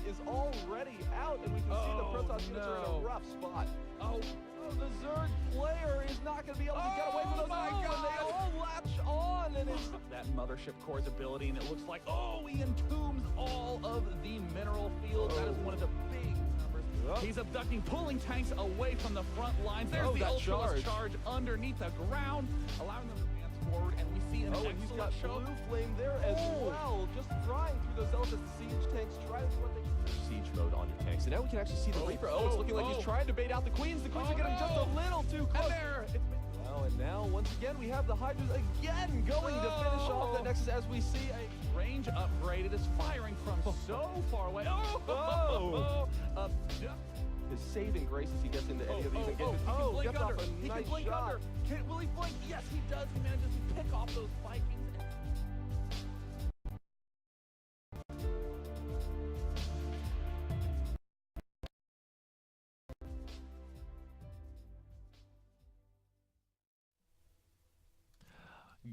is already out, and we can see the Protoss units are in a rough spot. Oh, the Zerg player is not going to be able to get away from those. And they all latch on, and it's that Mothership Core's ability, and it looks like, he entombs all of the mineral field. That is one of the big numbers. He's abducting, pulling tanks away from the front lines. There's the Ultra's charge underneath the ground, allowing them to advance forward, and we see an excellent he's got show. Blue Flame there as well, just flying through those Zealous siege tanks, trying to what they can. Siege mode on your tanks, and now we can actually see the Reaper. It's looking like he's trying to bait out the Queens. The Queens are getting just a little too close. And now, once again, we have the Hydras again going to finish off the Nexus as we see a range upgrade. It is firing from so far away. His saving grace as he gets into any of these engagements. He gets off a nice shot. Will he blink? Yes, he does. He manages to pick off those Vikings.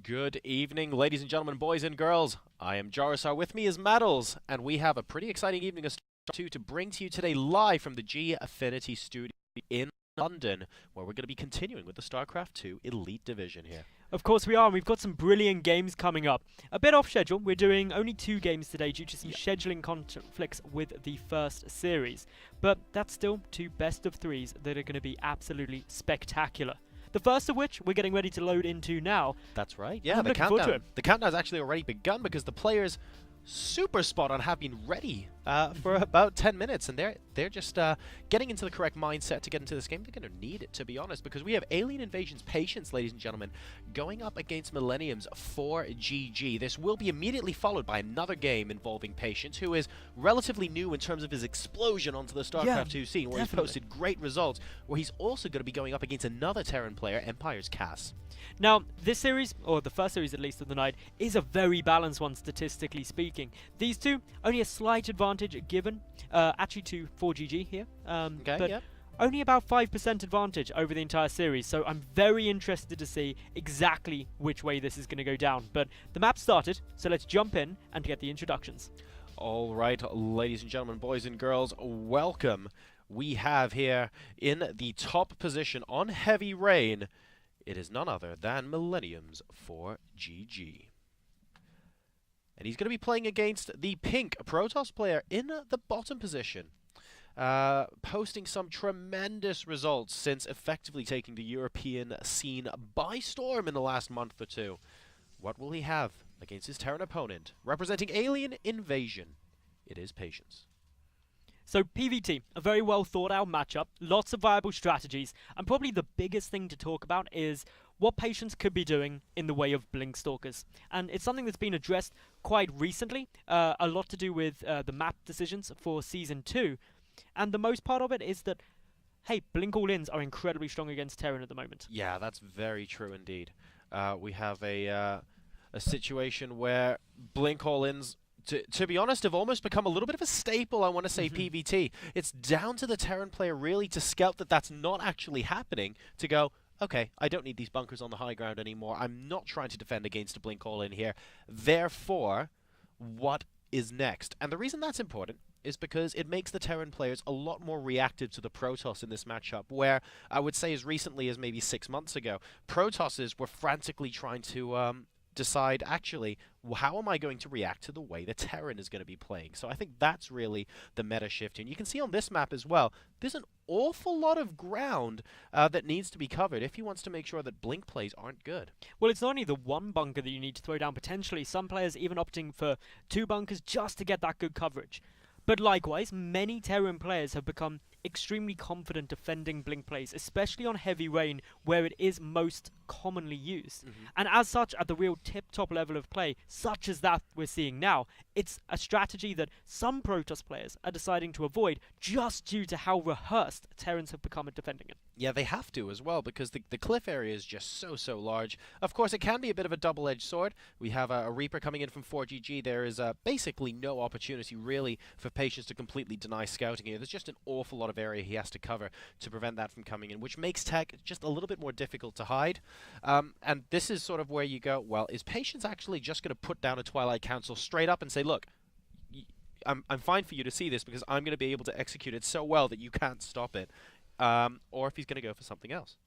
Good evening, ladies and gentlemen, boys and girls. I am Jarisar. With me is Maddles, and we have a pretty exciting evening of Starcraft 2 to bring to you today live from the G Affinity Studio in London, where we're going to be continuing with the Starcraft 2 Elite Division here. Of course we are, and we've got some brilliant games coming up. A bit off schedule, we're doing only 2 games today due to some scheduling conflicts with the first series. But that's still 2 best of 3s that are going to be absolutely spectacular. The first of which we're getting ready to load into now. That's right. Yeah, the countdown. The countdown has actually already begun because the players super spot on have been ready for about 10 minutes, and they're just getting into the correct mindset to get into this game. They're going to need it, to be honest, because we have Alien Invasion's Patience, ladies and gentlemen, going up against Millennium's 4GG. This will be immediately followed by another game involving Patience, who is relatively new in terms of his explosion onto the StarCraft 2 scene, where he's posted great results, where he's also going to be going up against another Terran player, Empire's Cass. Now, this series, or the first series at least of the night, is a very balanced one statistically speaking. These two, only a slight advantage given, actually to 4GG here, but only about 5% advantage over the entire series, so I'm very interested to see exactly which way this is going to go down. But the map started, so let's jump in and get the introductions. All right, ladies and gentlemen, boys and girls, welcome. We have here in the top position on Heavy Rain, it is none other than Millennium's 4GG. And he's going to be playing against the pink Protoss player in the bottom position, posting some tremendous results since effectively taking the European scene by storm in the last month or two. What will he have against his Terran opponent? Representing Alien Invasion, it is Patience. So PvT, a very well thought out matchup, lots of viable strategies, and probably the biggest thing to talk about is what Patience could be doing in the way of Blink Stalkers. And it's something that's been addressed quite recently, a lot to do with the map decisions for Season 2. And the most part of it is that, hey, Blink All-Ins are incredibly strong against Terran at the moment. Yeah, that's very true indeed. We have a situation where Blink All-Ins, to be honest, have almost become a little bit of a staple, I want to say, PvT. It's down to the Terran player really to scout that that's not actually happening, to go, okay, I don't need these bunkers on the high ground anymore. I'm not trying to defend against a Blink All-In here. Therefore, what is next? And the reason that's important is because it makes the Terran players a lot more reactive to the Protoss in this matchup, where I would say as recently as maybe 6 months ago, Protosses were frantically trying to decide, actually, how am I going to react to the way the Terran is going to be playing? So I think that's really the meta shift here. And you can see on this map as well, there's an awful lot of ground that needs to be covered if he wants to make sure that Blink plays aren't good. Well, it's not only the one bunker that you need to throw down potentially, some players even opting for 2 bunkers just to get that good coverage. But likewise, many Terran players have become extremely confident defending Blink plays, especially on Heavy Rain, where it is most commonly used. And as such, at the real tip-top level of play, such as that we're seeing now, it's a strategy that some Protoss players are deciding to avoid just due to how rehearsed Terrans have become at defending it. Yeah, they have to as well, because the cliff area is just so large. Of course, it can be a bit of a double-edged sword. We have a Reaper coming in from 4GG. There is basically no opportunity, really, for Patience to completely deny scouting here. There's just an awful lot of area he has to cover to prevent that from coming in, which makes tech just a little bit more difficult to hide. And this is sort of where you go, well, is Patience actually just going to put down a Twilight Council straight up and say, look, I'm fine for you to see this because I'm going to be able to execute it so well that you can't stop it. Or if he's going to go for something else.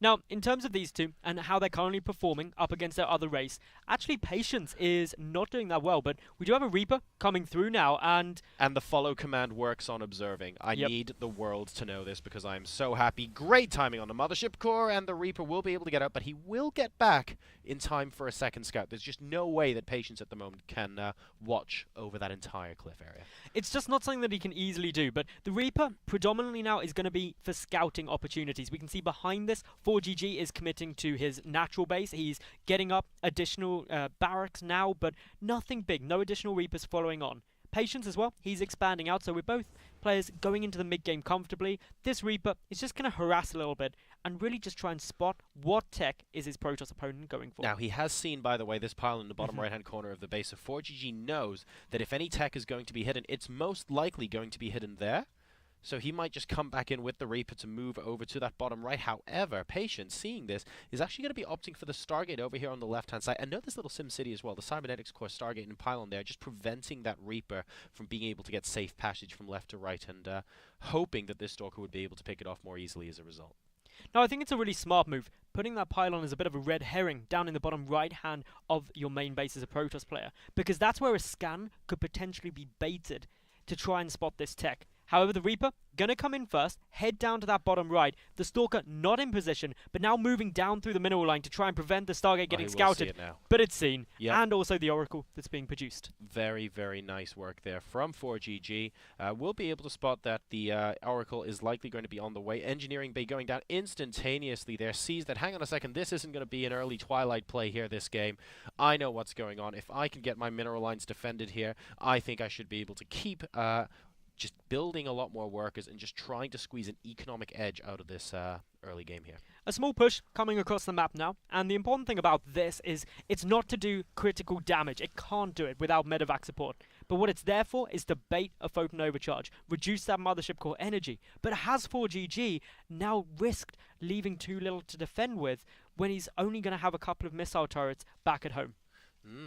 Now, in terms of these two and how they're currently performing up against their other race, actually Patience is not doing that well, but we do have a Reaper coming through now, and the follow command works on observing. I Yep. need the world to know this because I'm so happy. Great timing on the Mothership core, and the Reaper will be able to get out, but he will get back in time for a second scout. There's just no way that Patience at the moment can watch over that entire cliff area. it's just not something that he can easily do. But the Reaper predominantly now is going to be for scouting opportunities. We can see behind this, 4GG is committing to his natural base. He's getting up additional barracks now, but nothing big. No additional Reapers following on. Patience as well, he's expanding out, so we're both players going into the mid-game comfortably. This Reaper is just going to harass a little bit and really just try and spot what tech is his Protoss opponent going for. Now, he has seen, by the way, this pile in the bottom right-hand corner of the base, so 4GG knows that if any tech is going to be hidden, it's most likely going to be hidden there. So he might just come back in with the Reaper to move over to that bottom right. However, Patience, seeing this, is actually going to be opting for the Stargate over here on the left-hand side. And note this little SimCity as well, the Cybernetics Core Stargate and pylon there, just preventing that Reaper from being able to get safe passage from left to right, and hoping that this Stalker would be able to pick it off more easily as a result. Now, I think it's a really smart move. Putting that pylon as a bit of a red herring down in the bottom right-hand of your main base as a Protoss player, because that's where a scan could potentially be baited to try and spot this tech. However, the Reaper gonna come in first, head down to that bottom right. The Stalker not in position, but now moving down through the mineral line to try and prevent the Stargate getting scouted. It now. But it's seen, Yep. and also the Oracle that's being produced. Very, very nice work there from 4GG. We'll be able to spot that the Oracle is likely going to be on the way. Engineering Bay going down instantaneously there. Sees that, hang on a second, this isn't going to be an early Twilight play here this game. I know what's going on. If I can get my mineral lines defended here, I think I should be able to keep just building a lot more workers and just trying to squeeze an economic edge out of this early game here. A small push coming across the map now, and the important thing about this is it's not to do critical damage. It can't do it without medevac support. But what it's there for is to bait a photon overcharge, reduce that Mothership Core energy. But has 4GG now risked leaving too little to defend with when he's only going to have a couple of missile turrets back at home?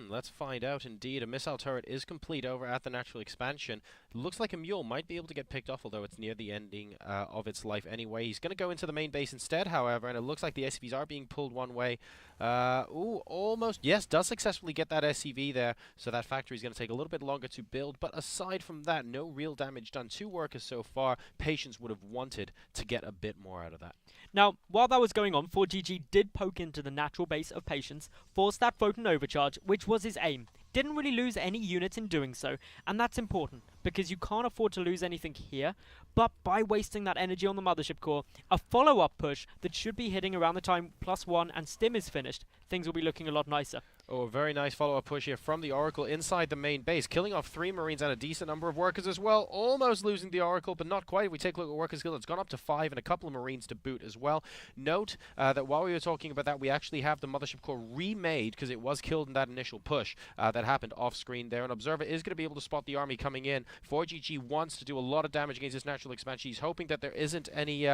Let's find out indeed. A missile turret is complete over at the natural expansion. Looks like a mule might be able to get picked off, although it's near the ending of its life anyway. He's going to go into the main base instead, however, and it looks like the SCVs are being pulled one way. Almost. Yes, does successfully get that SCV there, so that factory is going to take a little bit longer to build, but aside from that, no real damage done. 2 workers so far. Patience would have wanted to get a bit more out of that. Now, while that was going on, 4GG did poke into the natural base of Patience, forced that photon overcharge, which was his aim. Didn't really lose any units in doing so, and that's important, because you can't afford to lose anything here, but by wasting that energy on the Mothership Core, a follow-up push that should be hitting around the time +1 and Stim is finished, things will be looking a lot nicer. Oh, a very nice follow-up push here from the Oracle inside the main base, killing off 3 Marines and a decent number of workers as well. Almost losing the Oracle, but not quite. If we take a look at worker skill, it's gone up to 5 and a couple of Marines to boot as well. Note that while we were talking about that, we actually have the Mothership Core remade because it was killed in that initial push that happened off-screen there. An Observer is going to be able to spot the army coming in. 4GG wants to do a lot of damage against this natural expansion. He's hoping that there isn't any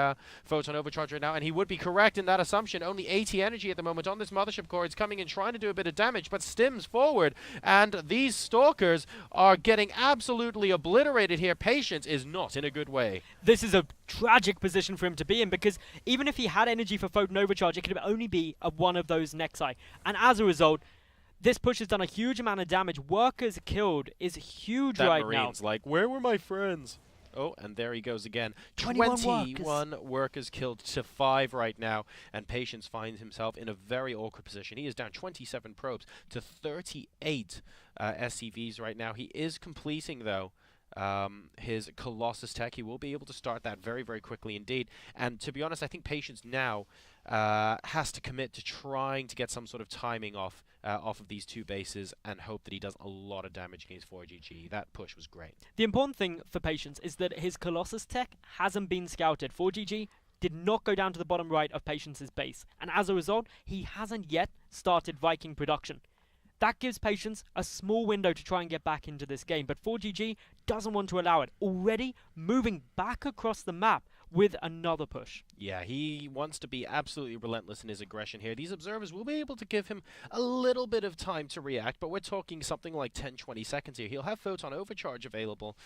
photon overcharge right now, and he would be correct in that assumption. Only 80 energy at the moment on this Mothership Core. It's coming in trying to do a bit of damage, but Stim's forward, and these Stalkers are getting absolutely obliterated here. Patience is not in a good way. This is a tragic position for him to be in, because even if he had energy for photon overcharge, it could only be one of those Nexi. And as a result, this push has done a huge amount of damage. Workers killed is huge that right Marine's now. Like, where were my friends? Oh, and there he goes again. 21 workers killed to 5 right now, and Patience finds himself in a very awkward position. He is down 27 probes to 38 SCVs right now. He is completing, though, his Colossus tech. He will be able to start that very, very quickly indeed. And to be honest, I think Patience now has to commit to trying to get some sort of timing off of these 2 bases and hope that he does a lot of damage against 4GG. That push was great. The important thing for Patience is that his Colossus tech hasn't been scouted. 4GG did not go down to the bottom right of Patience's base, and as a result, he hasn't yet started Viking production. That gives Patience a small window to try and get back into this game, but 4GG doesn't want to allow it. Already moving back across the map with another push. Yeah, he wants to be absolutely relentless in his aggression here. These observers will be able to give him a little bit of time to react, but we're talking something like 10-20 seconds here. He'll have Photon Overcharge available.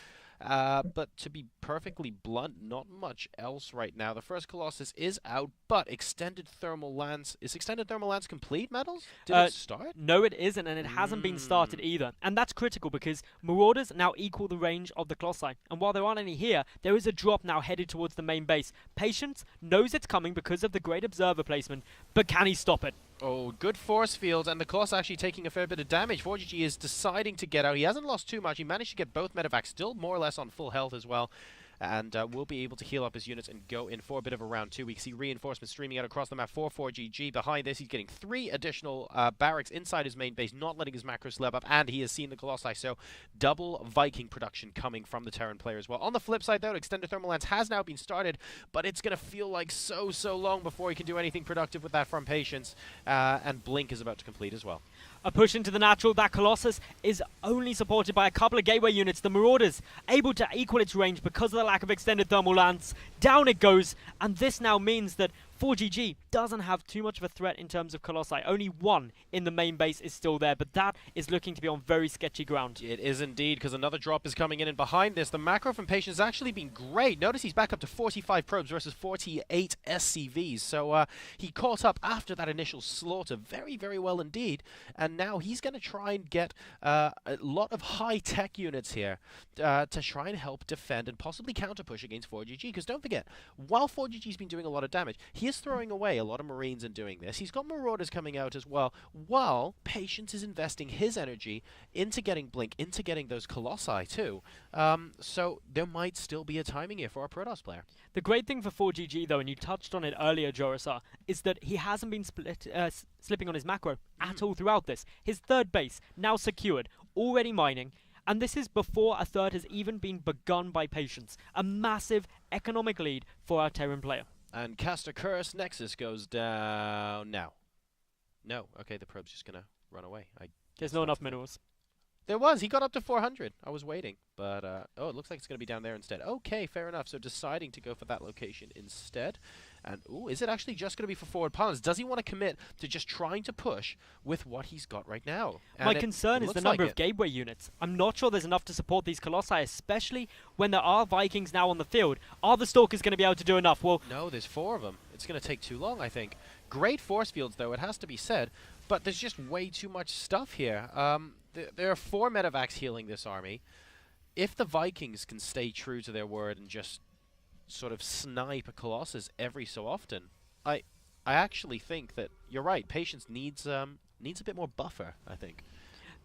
But to be perfectly blunt, not much else right now. The first Colossus is out, but Extended Thermal Lance... Is Extended Thermal Lance complete, Metals? Did it start? No, it isn't, and it hasn't been started either. And that's critical because Marauders now equal the range of the Colossi. And while there aren't any here, there is a drop now headed towards the main base. Patience knows it's coming because of the great observer placement, but can he stop it? Oh, good force fields, and the Colossus actually taking a fair bit of damage. 4GG is deciding to get out. He hasn't lost too much. He managed to get both medevacs, still more or less on full health as well. And will be able to heal up his units and go in for a bit of a round 2. We see reinforcements streaming out across the map for 4GG. Behind this, he's getting 3 additional barracks inside his main base, not letting his macro slab up, and he has seen the Colossi, so double Viking production coming from the Terran player as well. On the flip side, though, Extended Thermal Lance has now been started, but it's going to feel like so long before he can do anything productive with that from Patience, and Blink is about to complete as well. A push into the natural. That Colossus is only supported by a couple of gateway units. The Marauders able to equal its range because of the lack of Extended Thermal Lance. Down it goes, and this now means that 4GG doesn't have too much of a threat in terms of Colossi. Only one in the main base is still there, but that is looking to be on very sketchy ground. It is indeed, because another drop is coming in, and behind this, the macro from Patience has actually been great. Notice he's back up to 45 probes versus 48 SCVs, so he caught up after that initial slaughter very well indeed, and now he's going to try and get a lot of high-tech units here to try and help defend and possibly counter-push against 4GG, because don't forget, while 4GG's been doing a lot of damage, he is throwing away a lot of Marines in doing this. He's got Marauders coming out as well, while Patience is investing his energy into getting Blink, into getting those Colossi too. So there might still be a timing here for our Protoss player. The great thing for 4GG, though, and you touched on it earlier, Jorisar, is that he hasn't been slipping on his macro at all throughout this. His third base, now secured, already mining, and this is before a third has even been begun by Patience. A massive economic lead for our Terran player. And Caster Curse, Nexus goes down now. No, okay, the probe's just gonna run away. There's not enough minerals. There was, he got up to 400. I was waiting, but oh, it looks like it's gonna be down there instead. Okay, fair enough. So deciding to go for that location instead. And ooh, is it actually just gonna be for forward pylons? Does he want to commit to just trying to push with what he's got right now? And my concern is the number of gateway units. I'm not sure there's enough to support these Colossi, especially when there are Vikings now on the field. Are the Stalkers going to be able to do enough? Well, no, there's 4 of them. It's going to take too long, I think. Great force fields, though, it has to be said, but there's just way too much stuff here. There are 4 medevacs healing this army. If the Vikings can stay true to their word and just sort of snipe a Colossus every so often, I actually think that you're right. Patience needs a bit more buffer, I think.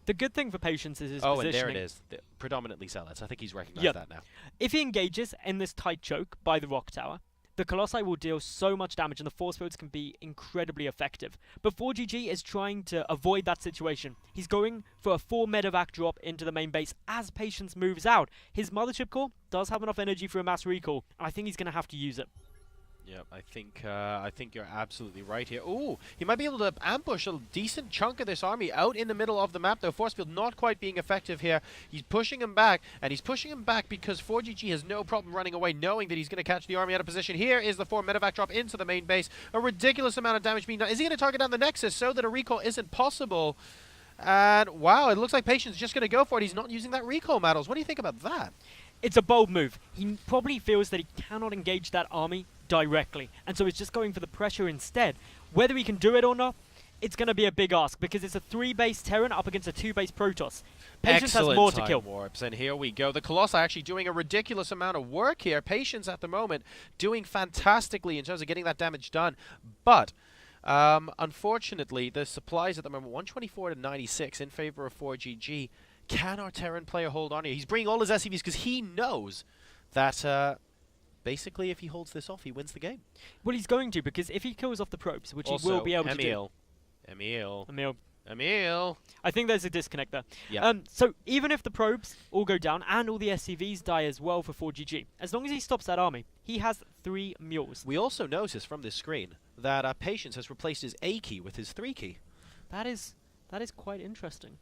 The good thing for Patience is his positioning. And there it is. Predominantly Zealots. I think he's recognized that now. If he engages in this tight choke by the Rock Tower, the Colossi will deal so much damage and the force fields can be incredibly effective. But 4GG is trying to avoid that situation. He's going for a 4 medevac drop into the main base as Patience moves out. His Mothership Core does have enough energy for a mass recall, and I think he's going to have to use it. Yeah, I think you're absolutely right here. Ooh, he might be able to ambush a decent chunk of this army out in the middle of the map, though. Force field not quite being effective here. He's pushing him back, and he's pushing him back because 4GG has no problem running away, knowing that he's going to catch the army out of position. Here is the 4 medevac drop into the main base. A ridiculous amount of damage being done. Is he going to target down the Nexus so that a recall isn't possible? And wow, it looks like Patience is just going to go for it. He's not using that recall, Mattles. What do you think about that? It's a bold move. He probably feels that he cannot engage that army directly, and so he's just going for the pressure instead. Whether he can do it or not, it's going to be a big ask, because it's a 3-base Terran up against a 2-base Protoss. Patience has more to kill. Warps, and here we go. The Colossi actually doing a ridiculous amount of work here. Patience at the moment doing fantastically in terms of getting that damage done, but unfortunately the supplies at the moment 124 to 96 in favor of 4GG. Can our Terran player hold on here? He's bringing all his SCVs because he knows that basically, if he holds this off, he wins the game. Well, he's going to, because if he kills off the probes, which also, he will be able to do. Emil. I think there's a disconnect there. Yeah. So even if the probes all go down and all the SCVs die as well for 4GG, as long as he stops that army, he has 3 mules. We also notice from this screen that Patience has replaced his A key with his 3 key. That is quite interesting.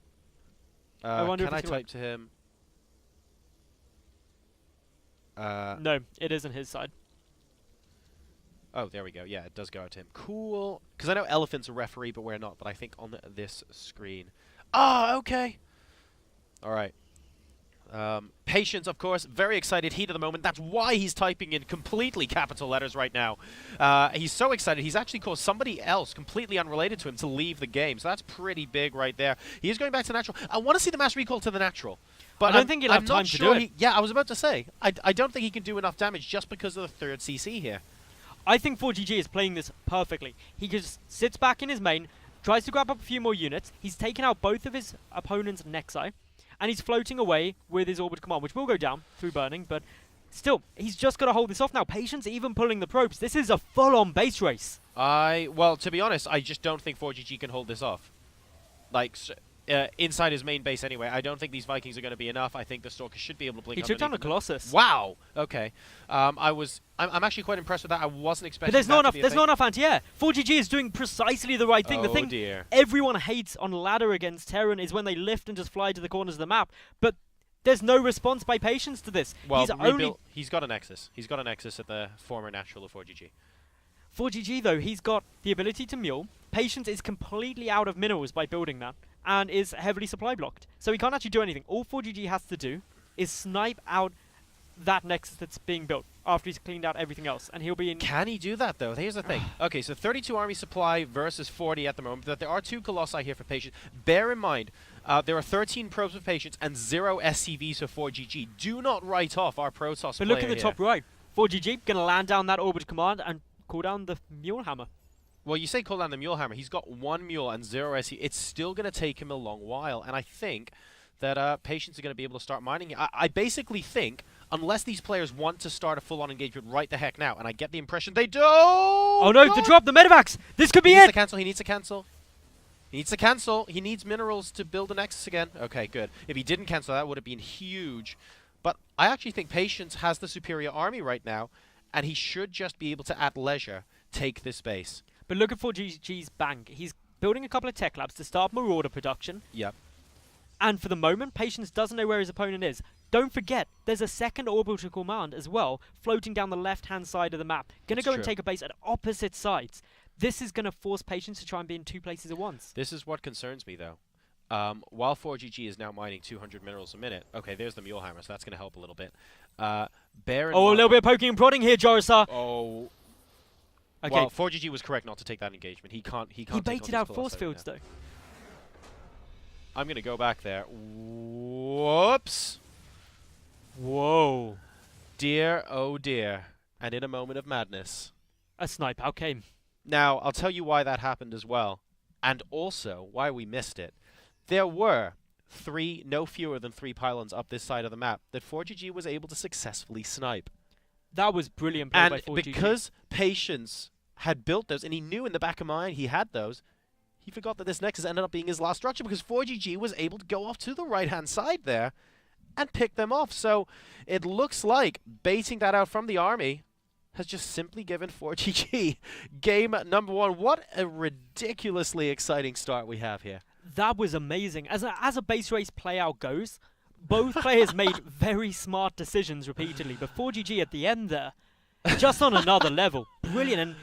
Can I type to him? No, it isn't his side. Oh, there we go. Yeah, it does go out to him. Cool. Because I know Elephant's a referee, but we're not. But I think on this screen... Oh, okay. All right. Patience, of course, very excited, heat of the moment. That's why he's typing in completely capital letters right now. He's so excited, he's actually caused somebody else, completely unrelated to him, to leave the game. So that's pretty big right there. He is going back to natural. I want to see the mass recall to the natural. But I don't think he'll have time to do it. Yeah, I was about to say. I don't think he can do enough damage just because of the third CC here. I think 4GG is playing this perfectly. He just sits back in his main, tries to grab up a few more units. He's taken out both of his opponent's Nexi. And he's floating away with his Orbit Command, which will go down through burning, but still, he's just got to hold this off now. Patience even pulling the probes. This is a full-on base race. Well, to be honest, I just don't think 4GG can hold this off. Like, inside his main base anyway. I don't think these Vikings are going to be enough. I think the Stalker should be able to blink. He took down a Colossus. Wow. Okay. I'm actually quite impressed with that. I wasn't expecting. But there's that not to enough. be a There's thing. not enough anti-air. 4GG is doing precisely the right thing. The thing dear. everyone hates on ladder against Terran is when they lift and just fly to the corners of the map. But there's no response by Patience to this. Well, he's got a Nexus. He's got a Nexus at the former natural of 4GG. 4GG though, he's got the ability to mule. Patience is completely out of minerals by building that, and is heavily supply blocked. So he can't actually do anything. All 4GG has to do is snipe out that Nexus that's being built after he's cleaned out everything else, and he'll be in... Can he do that, though? Here's the thing. Okay, so 32 army supply versus 40 at the moment, but there are 2 Colossi here for Patience. Bear in mind, there are 13 probes for Patience and 0 SCVs for 4GG. Do not write off our Protoss But look at the top right. 4GG going to land down that Orbit Command and call down the Mule Hammer. Well, you say call down the Mule Hammer. He's got 1 Mule and 0 SC. It's still going to take him a long while, and I think that Patience are going to be able to start mining. I basically think, unless these players want to start a full-on engagement right the heck now, and I get the impression they do. Oh no, the drop, the Medivacs! This could be He needs it! to cancel. He needs to cancel. He needs to cancel. He needs minerals to build a Nexus again. Okay, good. If he didn't cancel, that would have been huge. But I actually think Patience has the superior army right now, and he should just be able to, at leisure, take this base. But look at 4GG's bank. He's building a couple of tech labs to start Marauder production. Yep. And for the moment, Patience doesn't know where his opponent is. Don't forget, there's a second orbital command as well, floating down the left-hand side of the map. Gonna go and take a base at opposite sides. This is gonna force Patience to try and be in 2 places at once. This is what concerns me, though. While 4GG is now mining 200 minerals a minute. Okay, there's the Mule Hammer, so that's gonna help a little bit. Bear in a mind little bit of poking and prodding here, Jorisar. Oh. Okay. Well, 4GG was correct not to take that engagement. He can't. He baited out force fields, though. I'm going to go back there. Whoops. Whoa. Dear, oh dear. And in a moment of madness, a snipe out came. Now, I'll tell you why that happened as well. And also, why we missed it. There were no fewer than 3 pylons up this side of the map that 4GG was able to successfully snipe. That was brilliant play by 4GG. And because Patience had built those, and he knew in the back of mind he had those, he forgot that this Nexus ended up being his last structure because 4GG was able to go off to the right-hand side there and pick them off. So it looks like baiting that out from the army has just simply given 4GG game number 1. What a ridiculously exciting start we have here. That was amazing. As a base race play-out goes, both players made very smart decisions repeatedly, but 4GG at the end there, just on another level. Brilliant, and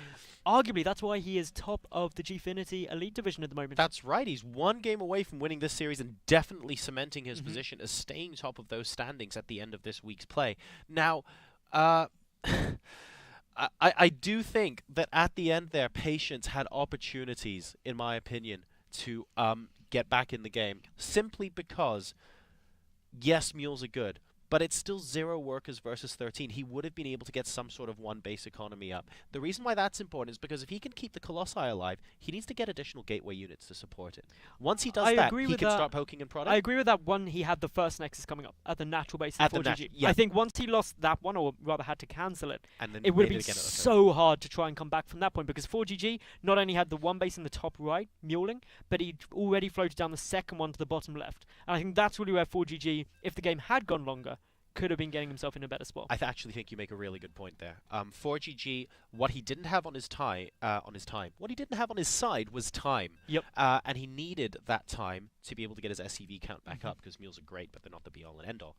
arguably that's why he is top of the Gfinity Elite Division at the moment. That's right. He's 1 game away from winning this series and definitely cementing his position as staying top of those standings at the end of this week's play. Now, I do think that at the end there, Patience had opportunities, in my opinion, to get back in the game, simply because, yes, mules are good, but it's still 0 workers versus 13. He would have been able to get some sort of 1 base economy up. The reason why that's important is because if he can keep the Colossi alive, he needs to get additional gateway units to support it. Once he does that, he can start poking and prodding. I agree with that one. He had the first Nexus coming up at the natural base of 4GG. Yeah. I think once he lost that one, or rather had to cancel it, and then it would have been so hard to try and come back from that point, because 4GG not only had the 1 base in the top right, muling, but he'd already floated down the second one to the bottom left. And I think that's really where 4GG, if the game had gone longer, could have been getting himself in a better spot. I actually think you make a really good point there. 4GG, what he didn't have on his what he didn't have on his side was time. Yep. And he needed that time to be able to get his SCV count back up, because mules are great, but they're not the be-all and end-all.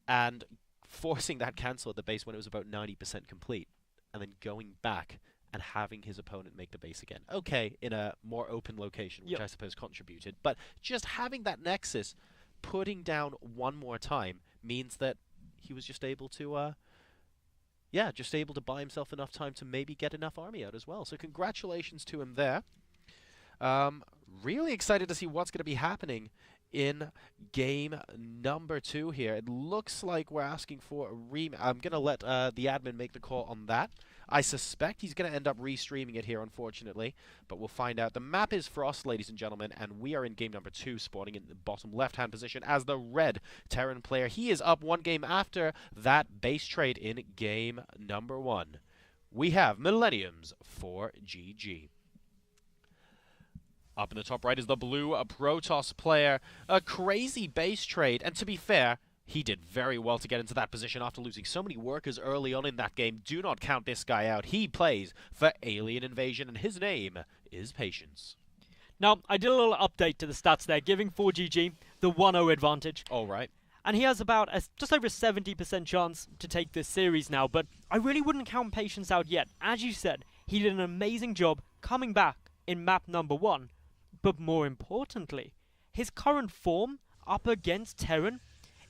And forcing that cancel at the base when it was about 90% complete, and then going back and having his opponent make the base again. Okay, in a more open location, which I suppose contributed, but just having that nexus, putting down one more time, means that he was just able to, just able to buy himself enough time to maybe get enough army out as well. So congratulations to him there. Really excited to see what's going to be happening in game number 2 here. It looks like we're asking for a I'm going to let the admin make the call on that. I suspect he's going to end up restreaming it here, unfortunately, but we'll find out. The map is Frost, ladies and gentlemen, and we are in game number 2, spawning in the bottom left-hand position as the red Terran player. He is up 1 game after that base trade in game number 1. We have Millenniums for GG. Up in the top right is the blue Protoss player. A crazy base trade, and to be fair, he did very well to get into that position after losing so many workers early on in that game. Do not count this guy out. He plays for Alien Invasion, and his name is Patience. Now, I did a little update to the stats there, giving 4GG the 1-0 advantage. All right. And he has about just over a 70% chance to take this series now, but I really wouldn't count Patience out yet. As you said, he did an amazing job coming back in map number 1. But more importantly, his current form up against Terran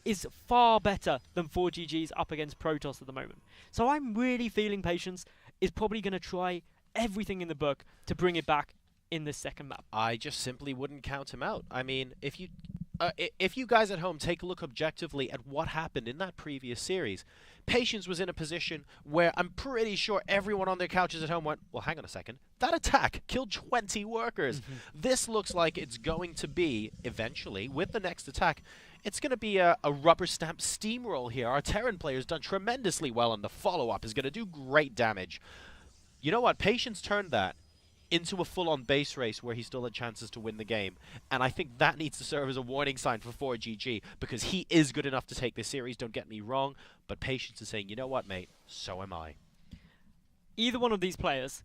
is far better than 4GG's up against Protoss at the moment. So I'm really feeling Patience is probably going to try everything in the book to bring it back in this second map. I just simply wouldn't count him out. I mean, if you guys at home take a look objectively at what happened in that previous series, Patience was in a position where I'm pretty sure everyone on their couches at home went, well, hang on a second, that attack killed 20 workers. This looks like it's going to be, eventually, with the next attack, it's going to be a rubber stamp steamroll here. Our Terran player's done tremendously well, and the follow-up is going to do great damage. You know what? Patience turned that into a full-on base race where he still had chances to win the game. And I think that needs to serve as a warning sign for 4GG, because he is good enough to take this series, don't get me wrong, but Patience is saying, you know what, mate, so am I. Either one of these players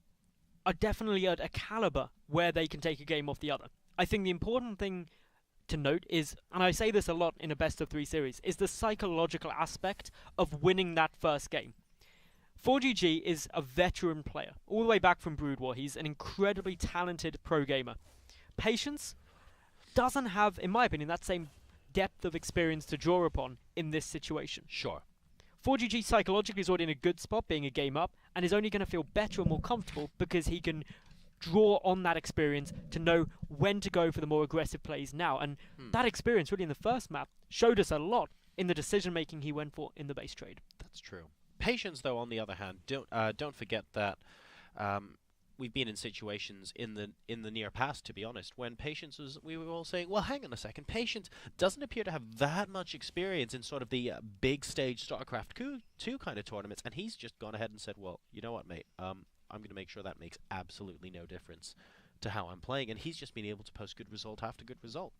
are definitely at a caliber where they can take a game off the other. I think the important thing to note is, and I say this a lot in a best-of-3 series, is the psychological aspect of winning that first game. 4GG is a veteran player, all the way back from Brood War. He's an incredibly talented pro gamer. Patience doesn't have, in my opinion, that same depth of experience to draw upon in this situation. Sure. 4GG psychologically is already in a good spot, being a game up, and is only going to feel better and more comfortable because he can draw on that experience to know when to go for the more aggressive plays now. And that experience, really in the first map, showed us a lot in the decision-making he went for in the base trade. That's true. Patience, though, on the other hand, don't forget that we've been in situations in the near past, to be honest, when Patience was, we were all saying, well, hang on a second, Patience doesn't appear to have that much experience in sort of the big stage StarCraft 2 kind of tournaments, and he's just gone ahead and said, well, you know what, mate, I'm going to make sure that makes absolutely no difference to how I'm playing, and he's just been able to post good result after good result.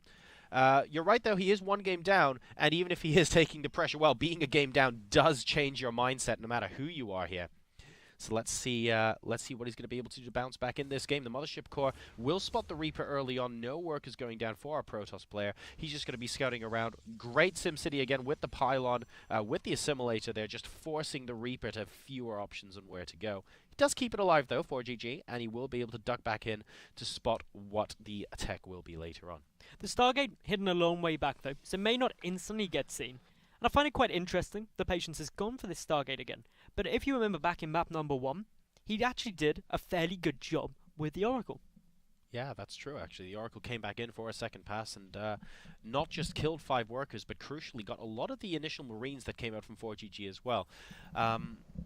You're right, though, he is 1 game down, and even if he is taking the pressure, well, being a game down does change your mindset no matter who you are here. So let's see what he's going to be able to do to bounce back in this game. The Mothership Core will spot the Reaper early on. No work is going down for our Protoss player. He's just going to be scouting around. Great SimCity again with the Pylon, with the Assimilator there, just forcing the Reaper to have fewer options on where to go. He does keep it alive, though, for GG, and he will be able to duck back in to spot what the attack will be later on. The Stargate hidden a long way back, though, so may not instantly get seen. And I find it quite interesting the Patience has gone for this Stargate again. But if you remember back in map number 1, he actually did a fairly good job with the Oracle. Yeah, that's true, actually. The Oracle came back in for a second pass and not just killed 5 workers, but crucially got a lot of the initial Marines that came out from 4GG as well.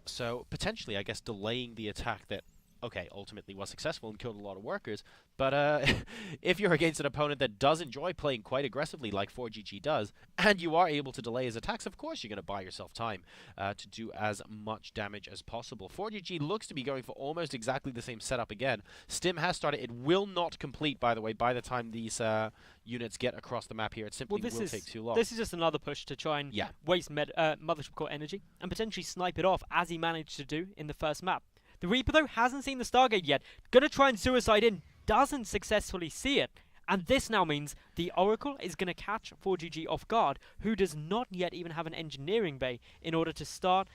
So potentially, I guess, delaying the attack that, okay, ultimately was successful and killed a lot of workers. But if you're against an opponent that does enjoy playing quite aggressively like 4GG does, and you are able to delay his attacks, of course you're going to buy yourself time to do as much damage as possible. 4GG looks to be going for almost exactly the same setup again. Stim has started. It will not complete, by the way, by the time these units get across the map here. It simply will take too long. This is just another push to try and waste Mothership Core energy and potentially snipe it off, as he managed to do in the first map. The Reaper, though, hasn't seen the Stargate yet. Gonna try and suicide in, doesn't successfully see it. And this now means the Oracle is gonna catch 4GG off guard, who does not yet even have an engineering bay in order to start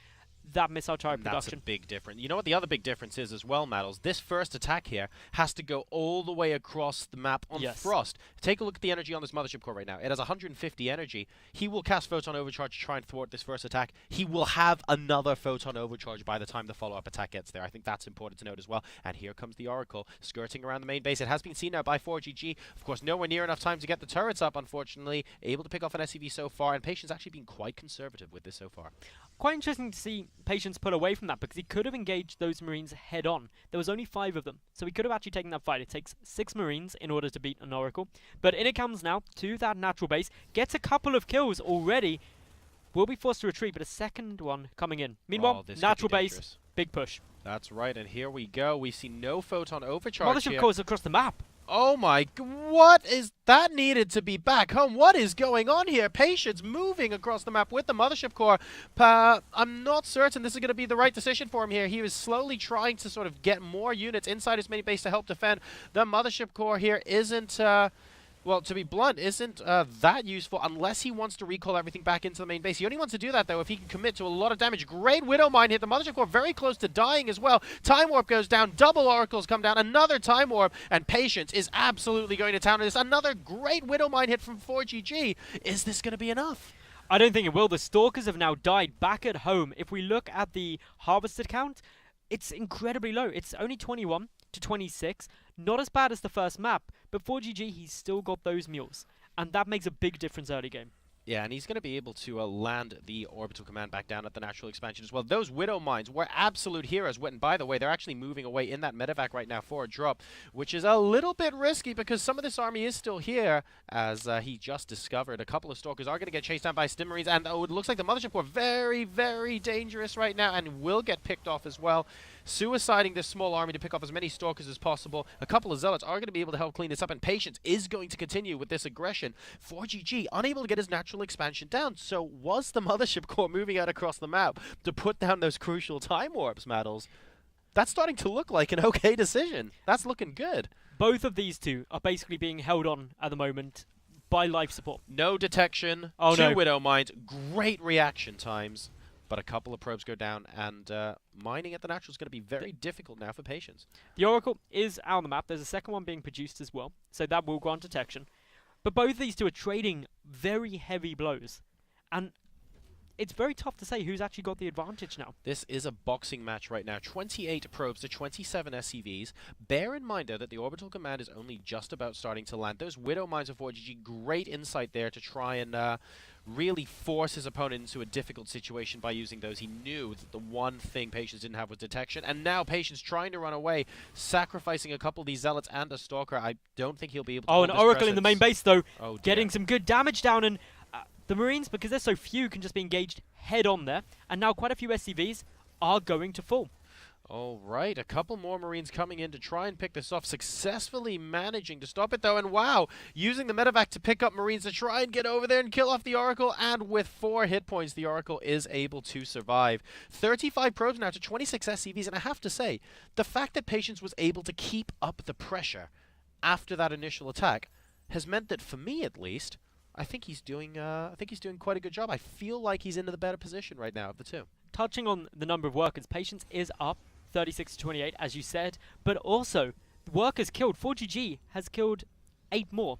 that missile turret That's a production. big difference. You know what the other big difference is as well, Maddles? This first attack here has to go all the way across the map on Frost. Take a look at the energy on this Mothership core right now. It has 150 energy. He will cast Photon Overcharge to try and thwart this first attack. He will have another Photon Overcharge by the time the follow-up attack gets there. I think that's important to note as well. And here comes the Oracle, skirting around the main base. It has been seen now by 4GG. Of course, nowhere near enough time to get the turrets up, unfortunately. Able to pick off an SCV so far, and Patience actually been quite conservative with this so far. Quite interesting to see Patience pull away from that, because he could have engaged those Marines head on. There was only 5 of them, so he could have actually taken that fight. It takes 6 Marines in order to beat an Oracle. But in it comes now to that natural base, gets a couple of kills already, will be forced to retreat, but a second one coming in. Meanwhile, natural base, big push. That's right, and here we go. We see no Photon Overcharge Mothership here. cores across the map. Oh my, what is that needed to be back home? What is going on here? Patience moving across the map with the Mothership core. I'm not certain this is going to be the right decision for him here. He is slowly trying to sort of get more units inside his main base to help defend. The Mothership core here isn't... well, to be blunt, isn't that useful unless he wants to recall everything back into the main base. He only wants to do that, though, if he can commit to a lot of damage. Great Widow Mine hit the Mothership core, very close to dying as well. Time Warp goes down, double Oracles come down, another Time Warp, and Patience is absolutely going to town on this. Another great Widow Mine hit from 4GG. Is this going to be enough? I don't think it will. The Stalkers have now died back at home. If we look at the harvested count, it's incredibly low. It's only 21 to 26. Not as bad as the first map, but 4GG, he's still got those mules. And that makes a big difference early game. Yeah, and he's going to be able to land the orbital command back down at the natural expansion as well. Those Widow Mines were absolute heroes. And by the way, they're actually moving away in that medevac right now for a drop, which is a little bit risky because some of this army is still here, as he just discovered a couple of Stalkers are going to get chased down by Stim Marines. And it looks like the Mothership core very, very dangerous right now and will get picked off as well. Suiciding this small army to pick off as many Stalkers as possible. A couple of Zealots are going to be able to help clean this up, and Patience is going to continue with this aggression. 4GG unable to get his natural expansion down. So was the Mothership core moving out across the map to put down those crucial Time Warps, Maddles? That's starting to look like an okay decision. That's looking good. Both of these two are basically being held on at the moment by life support. No detection, 2 Widow Mines, great reaction times. But a couple of probes go down, and mining at the natural is going to be very difficult now for Patience. The Oracle is out on the map. There's a second one being produced as well, so that will grant detection. But both these two are trading very heavy blows. And it's very tough to say who's actually got the advantage now. This is a boxing match right now. 28 probes to 27 SCVs. Bear in mind, though, that the orbital command is only just about starting to land. Those Widow Mines of 4GG, great insight there to try and really force his opponent into a difficult situation by using those. He knew that the one thing Patience didn't have was detection, and now Patience trying to run away, sacrificing a couple of these Zealots and a Stalker. I don't think he'll be able to hold an his Oracle presence. in the main base, though, Oh, getting some good damage down, and the Marines, because they're so few, can just be engaged head on there, and now quite a few SCVs are going to fall. All right, a couple more Marines coming in to try and pick this off, successfully managing to stop it, though, and wow, using the medevac to pick up Marines to try and get over there and kill off the Oracle, and with 4 hit points, the Oracle is able to survive. 35 probes now to 26 SCVs, and I have to say, the fact that Patience was able to keep up the pressure after that initial attack has meant that, for me at least, I think he's doing quite a good job. I feel like he's in the better position right now of the two. Touching on the number of workers, Patience is up 36 to 28, as you said, but also workers killed. 4GG has killed 8 more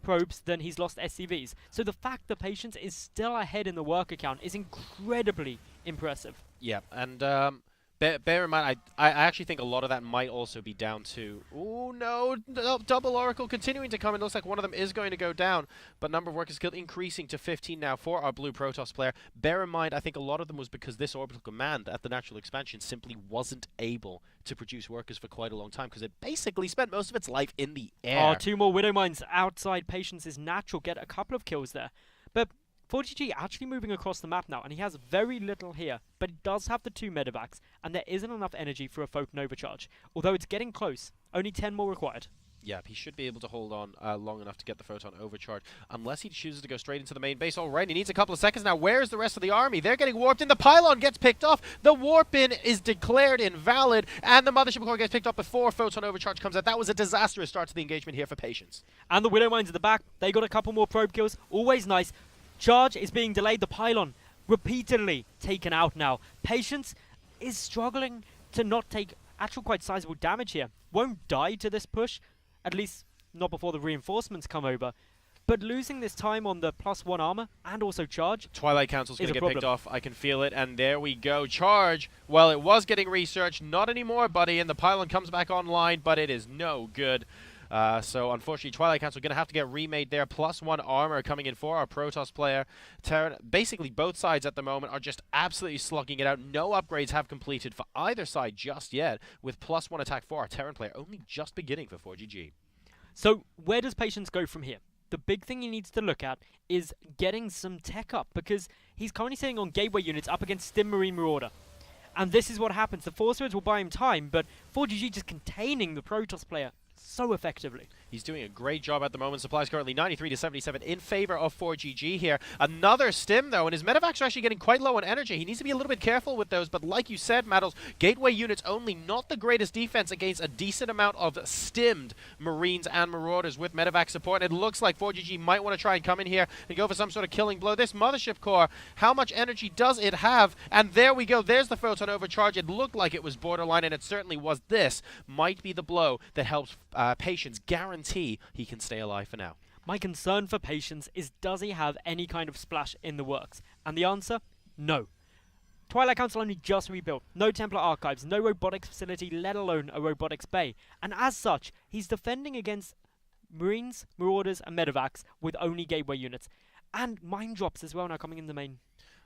probes than he's lost SCVs. So the fact that Patience is still ahead in the worker count is incredibly impressive. Yeah, and bear in mind, I actually think a lot of that might also be down to... Oh, no. Double Oracle continuing to come. It looks like one of them is going to go down. But number of workers killed increasing to 15 now for our blue Protoss player. Bear in mind, I think a lot of them was because this orbital command at the natural expansion simply wasn't able to produce workers for quite a long time because it basically spent most of its life in the air. 2 more Widow Mines outside Patience's natural. Get a couple of kills there. But 4GG actually moving across the map now, and he has very little here, but he does have the 2 medevacs, and there isn't enough energy for a Photon Overcharge. Although it's getting close, only 10 more required. Yeah, he should be able to hold on long enough to get the Photon Overcharge, unless he chooses to go straight into the main base. All right, he needs a couple of seconds now. Where's the rest of the army? They're getting warped in. The pylon gets picked off. The warp-in is declared invalid, and the Mothership core gets picked up before Photon Overcharge comes out. That was a disastrous start to the engagement here for Patience. And the Widow Mines at the back, they got a couple more probe kills. Always nice. Charge is being delayed. The pylon repeatedly taken out now. Patience is struggling to not take actual quite sizable damage here. Won't die to this push, at least not before the reinforcements come over. But losing this time on the +1 armor and also charge. Twilight Council's going is to a get picked problem. off. I can feel it. And there we go. Charge. Well, it was getting researched. Not anymore, buddy. And the pylon comes back online, but it is no good. So, unfortunately, Twilight Council going to have to get remade there. +1 armor coming in for our Protoss player. Terran, basically, both sides at the moment are just absolutely slugging it out. No upgrades have completed for either side just yet, with +1 attack for our Terran player only just beginning for 4GG. So where does Patience go from here? The big thing he needs to look at is getting some tech up, because he's currently sitting on gateway units up against Stim Marine Marauder. And this is what happens. The Force Words will buy him time, but 4GG just containing the Protoss player so effectively. He's doing a great job at the moment. Supplies currently 93 to 77 in favor of 4GG here. Another stim, though, and his medevacs are actually getting quite low on energy. He needs to be a little bit careful with those, but like you said, Maddles, gateway units only, not the greatest defense against a decent amount of stimmed Marines and Marauders with medevac support. And it looks like 4GG might want to try and come in here and go for some sort of killing blow. This Mothership Core, how much energy does it have? And there we go. There's the photon overcharge. It looked like it was borderline, and it certainly was. This might be the blow that helps Patience guarantee he can stay alive for now. My concern for Patience is, does he have any kind of splash in the works? And the answer, no. Twilight Council only just rebuilt. No Templar archives, no robotics facility, let alone a robotics bay. And as such, he's defending against Marines, Marauders, and Medevacs with only gateway units. And mine drops as well now coming in the main.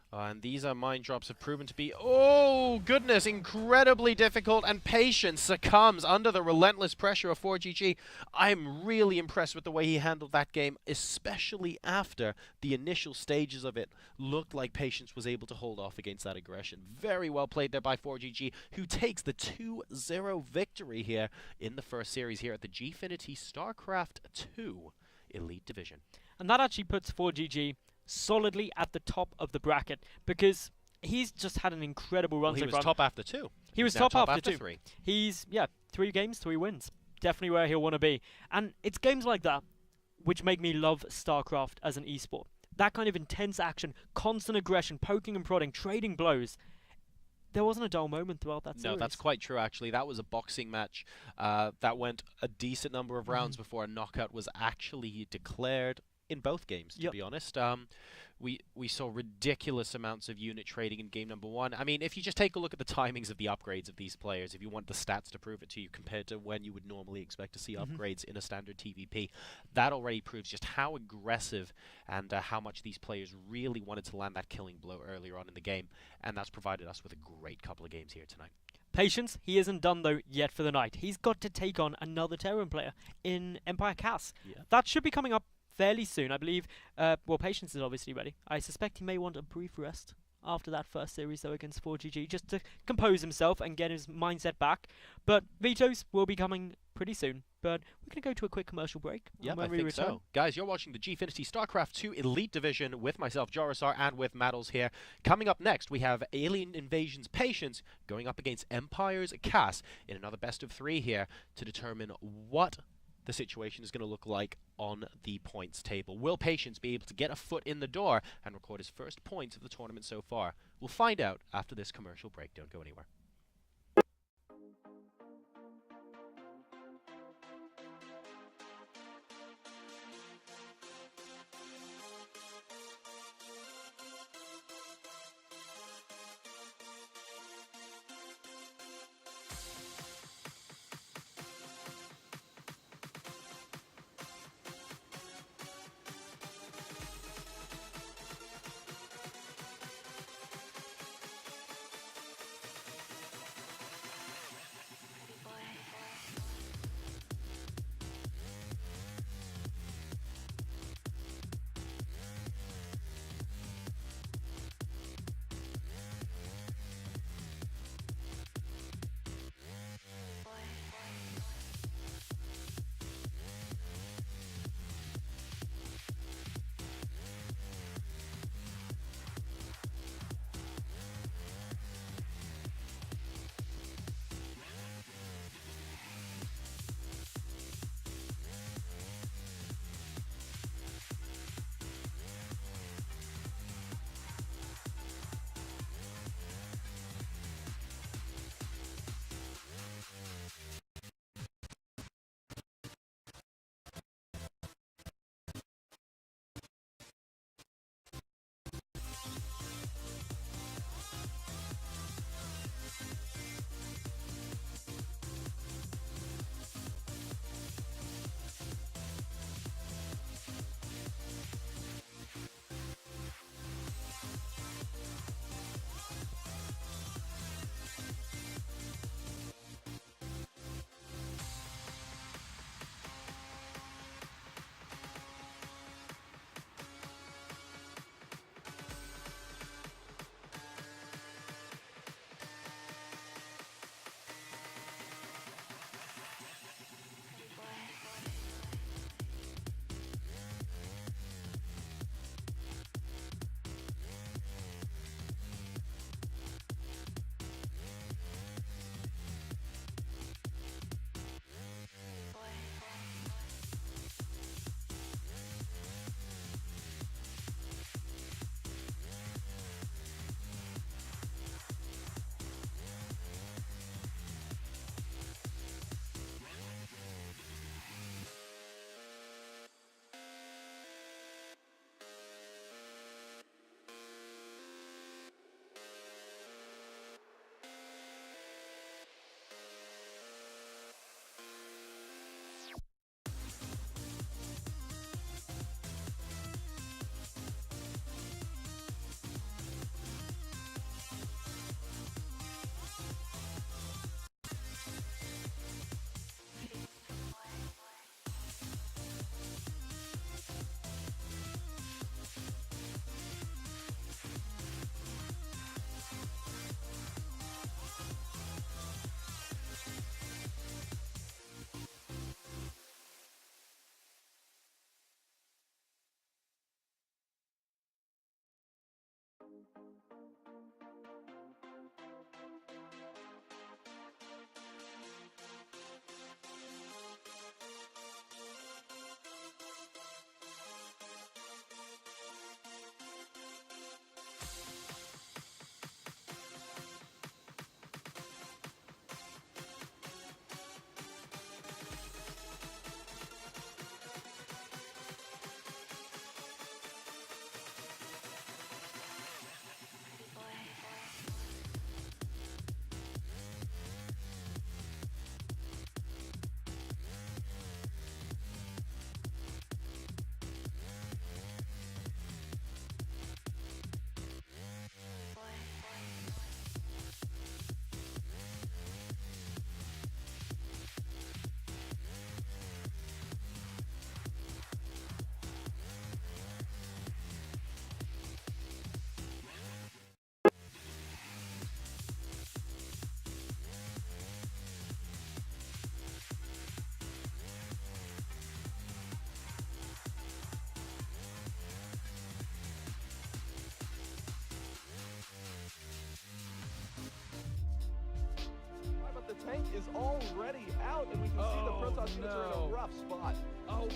And these mine drops have proven to be, oh goodness, incredibly difficult, and Patience succumbs under the relentless pressure of 4GG. I'm really impressed with the way he handled that game, especially after the initial stages of it looked like Patience was able to hold off against that aggression. Very well played there by 4GG, who takes the 2-0 victory here in the first series here at the Gfinity Starcraft 2 Elite Division. And that actually puts 4GG solidly at the top of the bracket, because he's just had an incredible run. Well, he was far. top after 2. He was top after 2. He's, 3 games, 3 wins. Definitely where he'll want to be. And it's games like that which make me love StarCraft as an esport. That kind of intense action, constant aggression, poking and prodding, trading blows. There wasn't a dull moment throughout that series. No, that's quite true, actually. That was a boxing match that went a decent number of rounds before a knockout was actually declared in both games, to be honest. We saw ridiculous amounts of unit trading in game number 1. I mean, if you just take a look at the timings of the upgrades of these players, if you want the stats to prove it to you compared to when you would normally expect to see upgrades in a standard TVP, that already proves just how aggressive and how much these players really wanted to land that killing blow earlier on in the game, and that's provided us with a great couple of games here tonight. Patience, he isn't done though yet for the night. He's got to take on another Terran player in Empire Cass. Yeah. That should be coming up fairly soon, I believe. Well, Patience is obviously ready. I suspect he may want a brief rest after that first series, though, against 4GG, just to compose himself and get his mindset back. But Vetoes will be coming pretty soon. But we're going to go to a quick commercial break. Yeah, when I we think return. so. Guys, you're watching the Gfinity StarCraft 2 Elite Division with myself, Jorisar, and with Maddles here. Coming up next, we have Alien Invasion's Patience going up against Empire's Cass in another best of 3 here to determine what the situation is going to look like on the points table. Will Patience be able to get a foot in the door and record his first points of the tournament so far? We'll find out after this commercial break. Don't go anywhere. is already out, and we can see the Protoss units are in a rough spot. Oh,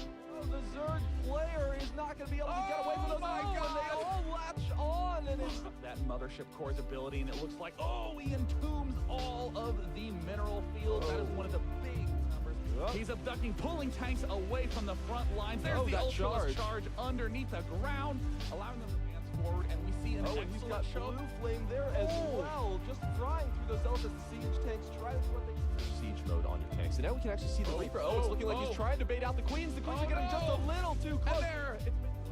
the Zerg player is not going to be able to get away from those. And they all latch on, and it's that Mothership Core's ability, and it looks like, he entombs all of the mineral field. That is one of the big numbers. He's abducting, pulling tanks away from the front lines. There's the Ultra charge underneath the ground, allowing them to advance forward, and we see an he's got show. Blue Flame there as well, just flying through those Zelda siege tanks, trying to what they siege mode on your tanks. And now we can actually see the Reaper. It's looking like he's trying to bait out the Queens. The Queens are getting just a little too close.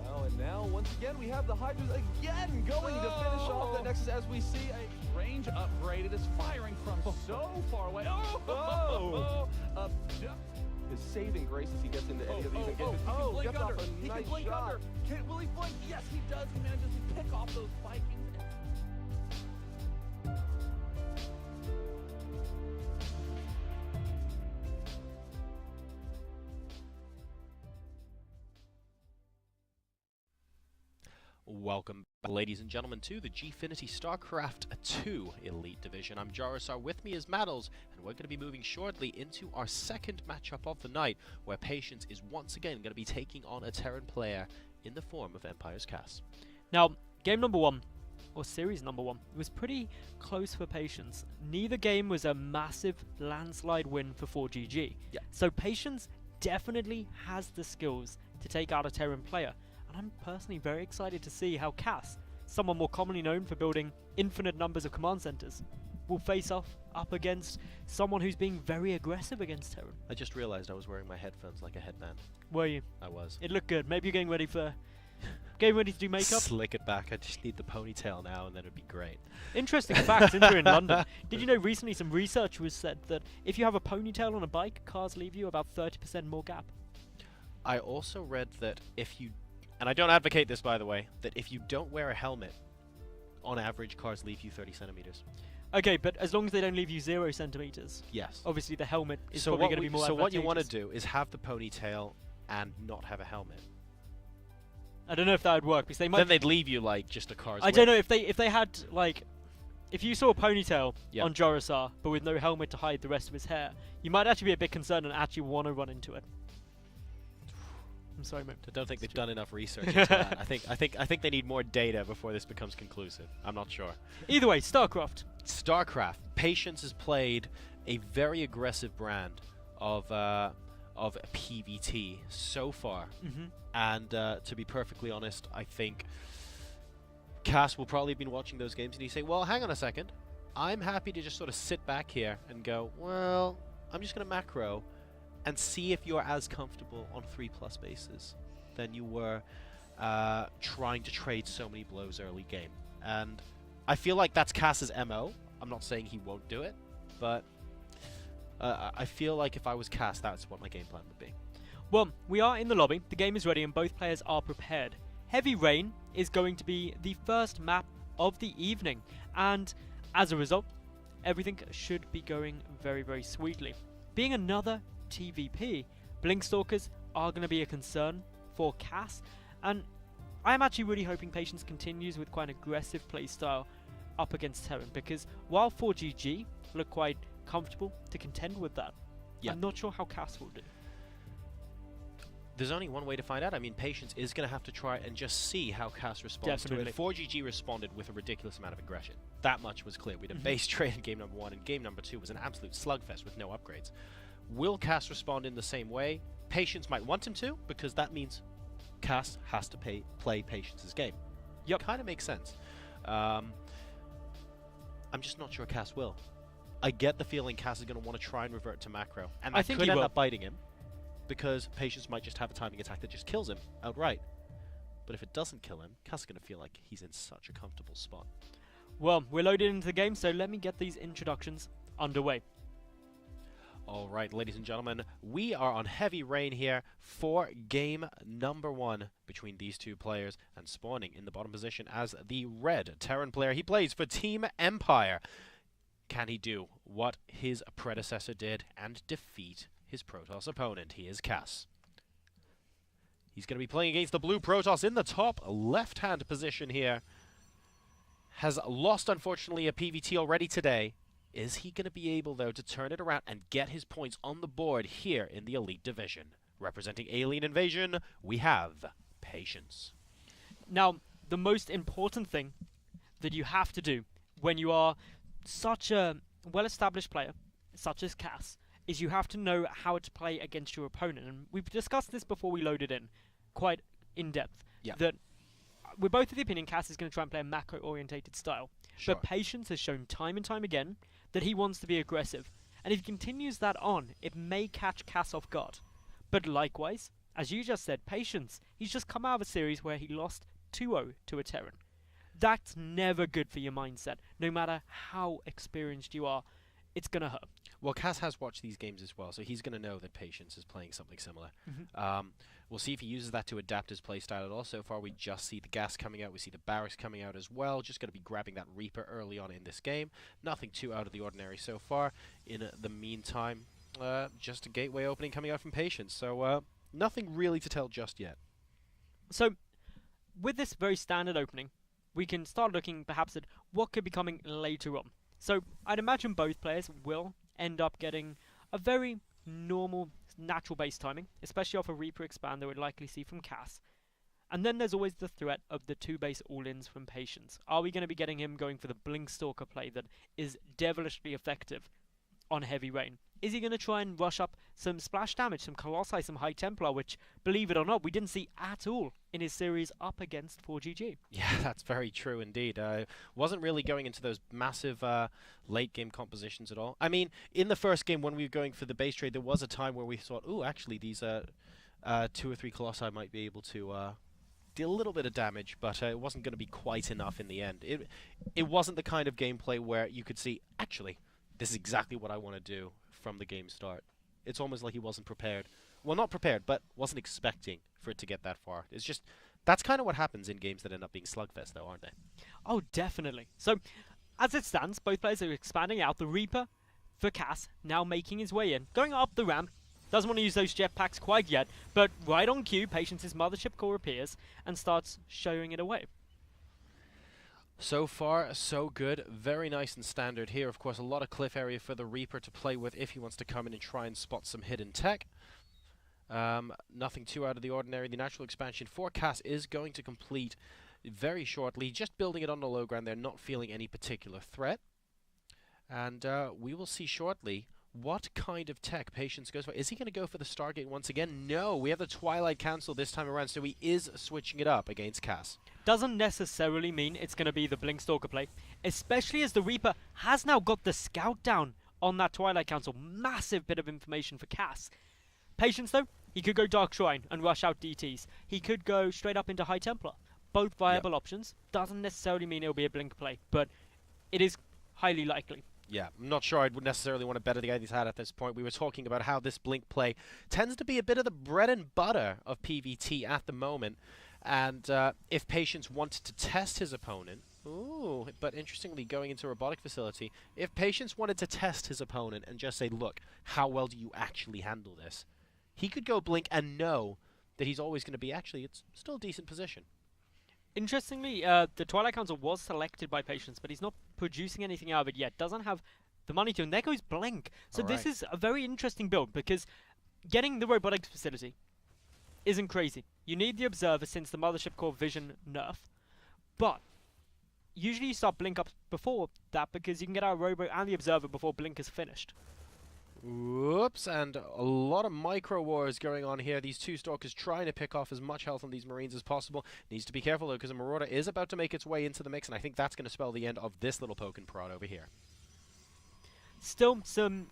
Well, and now, once again, we have the Hydras again going to finish off that Nexus as we see a range upgrade. It is firing from so far away. His saving grace as he gets into any of these engagements. He can blink under. He He can blink under. Will he blink? Yes, he does. He manages to pick off those Vikings. Welcome back, ladies and gentlemen, to the Gfinity Starcraft 2 Elite Division. I'm Jarosar, with me is Maddles, and we're going to be moving shortly into our second matchup of the night, where Patience is once again going to be taking on a Terran player in the form of Empire's Cass. Now, game number 1, or series number 1, it was pretty close for Patience. Neither game was a massive landslide win for 4GG. Yeah. So Patience definitely has the skills to take out a Terran player. And I'm personally very excited to see how Cass, someone more commonly known for building infinite numbers of command centers, will face off up against someone who's being very aggressive against Terran. I just realized I was wearing my headphones like a headband. Were you? I was. It looked good. Maybe you're getting ready for... getting ready to do makeup? Slick it back. I just need the ponytail now, and then it'd be great. Interesting fact, since you're in London, did you know recently some research was said that if you have a ponytail on a bike, cars leave you about 30% more gap? I also read that if you... And I don't advocate this, by the way, that if you don't wear a helmet, on average, cars leave you 30 centimeters. Okay, but as long as they don't leave you 0 centimeters. Yes. Obviously, the helmet is So probably going to be more So what you want to advantageous. do is have the ponytail and not have a helmet. I don't know if that would work, because they might... Then they'd leave you like just a car's I don't know, if they had, like... If you saw a ponytail Yeah. on Jarosar, but with no helmet to hide the rest of his hair, you might actually be a bit concerned and actually want to run into it. I'm sorry, mate. I don't think they've done enough research into that. I think they need more data before this becomes conclusive. I'm not sure. Either way, Starcraft. Starcraft. Patience has played a very aggressive brand of PvT so far, and to be perfectly honest, I think Cass will probably have been watching those games and he say, "Well, hang on a second. I'm happy to just sort of sit back here and go, well, I'm just going to macro." And see if you're as comfortable on 3+ bases than you were trying to trade so many blows early game. And I feel like that's Cass's MO. I'm not saying he won't do it, but I feel like if I was Cass, that's what my game plan would be. Well, we are in the lobby, the game is ready, and both players are prepared. Heavy Rain is going to be the first map of the evening, and as a result, everything should be going very, very sweetly. Being another TVP, Blinkstalkers are going to be a concern for Cass, and I'm actually really hoping Patience continues with quite an aggressive playstyle up against Terran, because while 4GG look quite comfortable to contend with that, I'm not sure how Cass will do. There's only one way to find out. I mean, Patience is going to have to try and just see how Cass responds to it. 4GG responded with a ridiculous amount of aggression. That much was clear. We had a base trade in game number 1, and game number 2 was an absolute slugfest with no upgrades. Will Cass respond in the same way? Patience might want him to, because that means Cass has to play Patience's game. Yep. Kind of makes sense. I'm just not sure Cass will. I get the feeling Cass is going to want to try and revert to macro, and that could end up biting him, because Patience might just have a timing attack that just kills him outright. But if it doesn't kill him, Cass is going to feel like he's in such a comfortable spot. Well, we're loaded into the game, so let me get these introductions underway. Alright, ladies and gentlemen, we are on Heavy Rain here for game number 1 between these two players, and spawning in the bottom position as the red Terran player. He plays for Team Empire. Can he do what his predecessor did and defeat his Protoss opponent? He is Cass. He's going to be playing against the blue Protoss in the top left-hand position here. Has lost, unfortunately, a PvT already today. Is he going to be able, though, to turn it around and get his points on the board here in the Elite Division? Representing Alien Invasion, we have Patience. Now, the most important thing that you have to do when you are such a well-established player, such as Cass, is you have to know how to play against your opponent. And we've discussed this before we loaded in, quite in depth. Yeah. That we're both of the opinion Cass is going to try and play a macro-orientated style. Sure. But Patience has shown time and time again that he wants to be aggressive. And if he continues that on, it may catch Cass off guard. But likewise, as you just said, Patience, he's just come out of a series where he lost 2-0 to a Terran. That's never good for your mindset. No matter how experienced you are, it's going to hurt. Well, Cass has watched these games as well, so he's going to know that Patience is playing something similar. We'll see if he uses that to adapt his playstyle at all. So far, we just see the gas coming out. We see the barracks coming out as well. Just going to be grabbing that Reaper early on in this game. Nothing too out of the ordinary so far. In the meantime, just a gateway opening coming out from Patience. So nothing really to tell just yet. So, with this very standard opening, we can start looking perhaps at what could be coming later on. So, I'd imagine both players will end up getting a very normal, natural base timing, especially off a Reaper expand that we'd likely see from Cass. And then there's always the threat of the 2 base all-ins from Patience. Are we going to be getting him going for the Blink Stalker play that is devilishly effective on Heavy Rain? Is he going to try and rush up some splash damage, some Colossi, some High Templar, which, believe it or not, we didn't see at all in his series up against 4GG? Yeah, that's very true indeed. Wasn't really going into those massive late-game compositions at all. I mean, in the first game when we were going for the base trade, there was a time where we thought, ooh, actually, these 2 or 3 Colossi might be able to deal a little bit of damage, but it wasn't going to be quite enough in the end. It wasn't the kind of gameplay where you could see, actually, this is exactly what I want to do from the game start. It's almost like he wasn't prepared. Well, not prepared, but wasn't expecting for it to get that far. It's just, that's kind of what happens in games that end up being slugfest, though, aren't they? Oh, definitely. So, as it stands, both players are expanding out. The Reaper, for Cass, now making his way in. Going up the ramp. Doesn't want to use those jetpacks quite yet, but right on cue, Patience's Mothership core appears and starts showing it away. So far, so good. Very nice and standard here. Of course, a lot of cliff area for the Reaper to play with if he wants to come in and try and spot some hidden tech. Nothing too out of the ordinary. The natural expansion for Cass is going to complete very shortly. Just building it on the low ground. They're not feeling any particular threat. And we will see shortly what kind of tech Patience goes for. Is he going to go for the Stargate once again? No, we have the Twilight Council this time around, so he is switching it up against Cass. Doesn't necessarily mean it's going to be the Blink Stalker play, especially as the Reaper has now got the scout down on that Twilight Council. Massive bit of information for Cass. Patience, though, he could go Dark Shrine and rush out DTs. He could go straight up into High Templar. Both viable options. Doesn't necessarily mean it'll be a Blink play, but it is highly likely. Yeah, I'm not sure I would necessarily want to bet against he's had at this point. We were talking about how this Blink play tends to be a bit of the bread and butter of PvT at the moment. And if Patience wanted to test his opponent... Ooh, but interestingly, going into Robotic Facility, if Patience wanted to test his opponent and just say, look, how well do you actually handle this? He could go Blink and know that he's always going to be, actually, it's still a decent position. Interestingly, the Twilight Council was selected by Patience, but he's not producing anything out of it yet. Doesn't have the money to, and there goes Blink. So this is a very interesting build, because getting the Robotics Facility isn't crazy. You need the Observer since the Mothership Core Vision nerf, but usually you start Blink up before that because you can get out Robo and the Observer before Blink is finished. Whoops, and a lot of micro wars going on here. These 2 Stalkers trying to pick off as much health on these Marines as possible. Needs to be careful though, because a Marauder is about to make its way into the mix, and I think that's going to spell the end of this little poke and prod over here. Still, some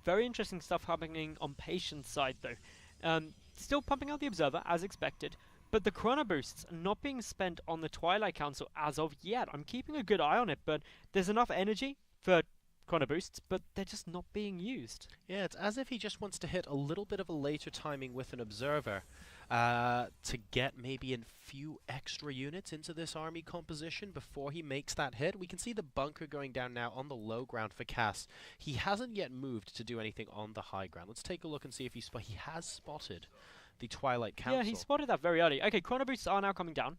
very interesting stuff happening on Patience side though. Still pumping out the Observer as expected, but the Chrono Boosts are not being spent on the Twilight Council as of yet. I'm keeping a good eye on it, but there's enough energy for Chrono Boosts, but they're just not being used. Yeah, it's as if he just wants to hit a little bit of a later timing with an Observer to get maybe a few extra units into this army composition before he makes that hit. We can see the bunker going down now on the low ground for Cass. He hasn't yet moved to do anything on the high ground. Let's take a look and see if he has spotted the Twilight Council. Yeah, he spotted that very early. Okay, Chrono Boosts are now coming down.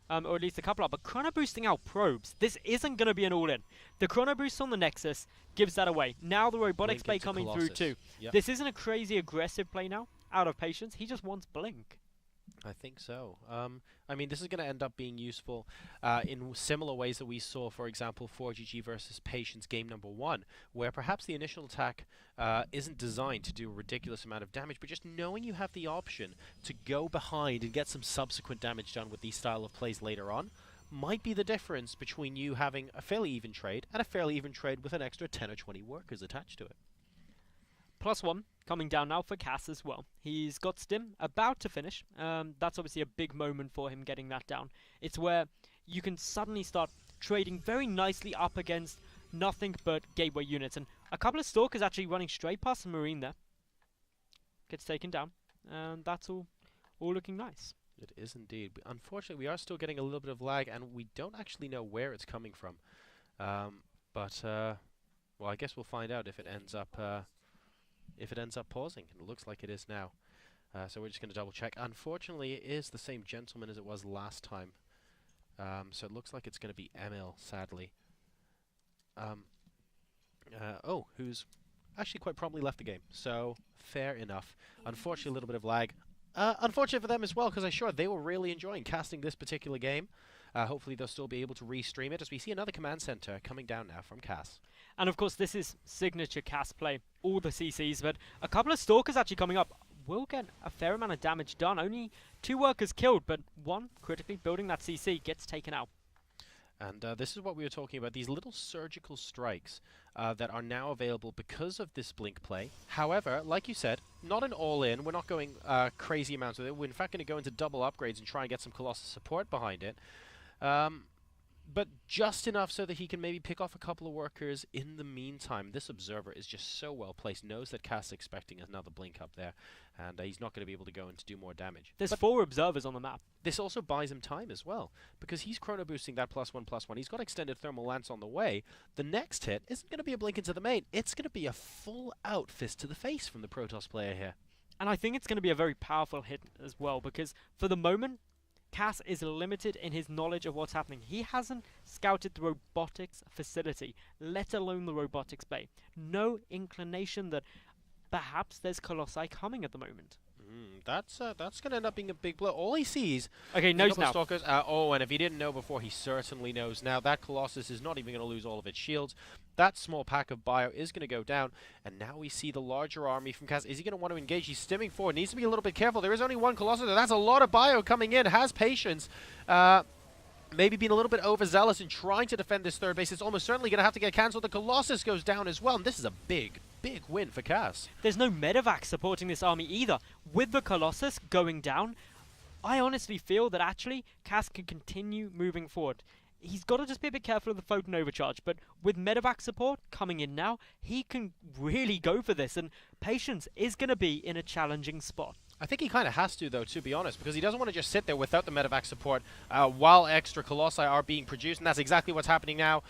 or at least a couple are, but chrono boosting out probes. This isn't going to be an all-in. The chrono boost on the Nexus gives that away. Now the robotics play coming through too. Yep. This isn't a crazy aggressive play now, out of patience. He just wants Blink. I think so. I mean, this is going to end up being useful in similar ways that we saw, for example, 4GG versus Patience game number 1, where perhaps the initial attack isn't designed to do a ridiculous amount of damage, but just knowing you have the option to go behind and get some subsequent damage done with these style of plays later on might be the difference between you having a fairly even trade and a fairly even trade with an extra 10 or 20 workers attached to it. +1 coming down now for Cass as well. He's got Stim about to finish. That's obviously a big moment for him getting that down. It's where you can suddenly start trading very nicely up against nothing but gateway units. And a couple of Stalkers actually running straight past the Marine there. Gets taken down. And that's all looking nice. It is indeed. Unfortunately, we are still getting a little bit of lag, and we don't actually know where it's coming from. Well, I guess we'll find out if it ends up pausing. It looks like it is now. So we're just going to double check. Unfortunately, it is the same gentleman as it was last time. So it looks like it's going to be Emil, sadly. Who's actually quite promptly left the game. So fair enough. Unfortunately, a little bit of lag. Unfortunate for them as well, because I'm sure they were really enjoying casting this particular game. Hopefully they'll still be able to restream it, as we see another command center coming down now from Cass. And of course, this is signature Cass play, all the CCs, but a couple of Stalkers actually coming up will get a fair amount of damage done. Only 2 workers killed, but 1 critically building that CC gets taken out. And this is what we were talking about, these little surgical strikes that are now available because of this Blink play. However, like you said, not an all-in. We're not going crazy amounts with it. We're in fact going to go into double upgrades and try and get some Colossus support behind it. But just enough so that he can maybe pick off a couple of workers in the meantime. This Observer is just so well placed, knows that Cass is expecting another Blink up there, and he's not going to be able to go in to do more damage. There's 4 Observers on the map. This also buys him time as well, because he's chrono boosting that +1/+1. He's got extended thermal lance on the way. The next hit isn't going to be a Blink into the main. It's going to be a full-out fist to the face from the Protoss player here. And I think it's going to be a very powerful hit as well, because for the moment, Cass is limited in his knowledge of what's happening. He hasn't scouted the robotics facility, let alone the robotics bay. No inclination that perhaps there's Colossi coming at the moment. That's going to end up being a big blow. All he sees... Okay, knows now. Stalkers. And if he didn't know before, he certainly knows now. That Colossus is not even going to lose all of its shields. That small pack of bio is going to go down. And now we see the larger army from Cass. Is he going to want to engage? He's stimming forward. Needs to be a little bit careful. There is only 1 Colossus. That's a lot of bio coming in. Has patience. Maybe being a little bit overzealous in trying to defend this third base. It's almost certainly going to have to get cancelled. The Colossus goes down as well. And this is a big win for Cass. There's no medevac supporting this army either. With the Colossus going down, I honestly feel that actually Cass can continue moving forward. He's got to just be a bit careful of the Photon Overcharge, but with medevac support coming in now, he can really go for this, and Patience is going to be in a challenging spot. I think he kind of has to, though, to be honest, because he doesn't want to just sit there without the medevac support while extra Colossi are being produced, and that's exactly what's happening now.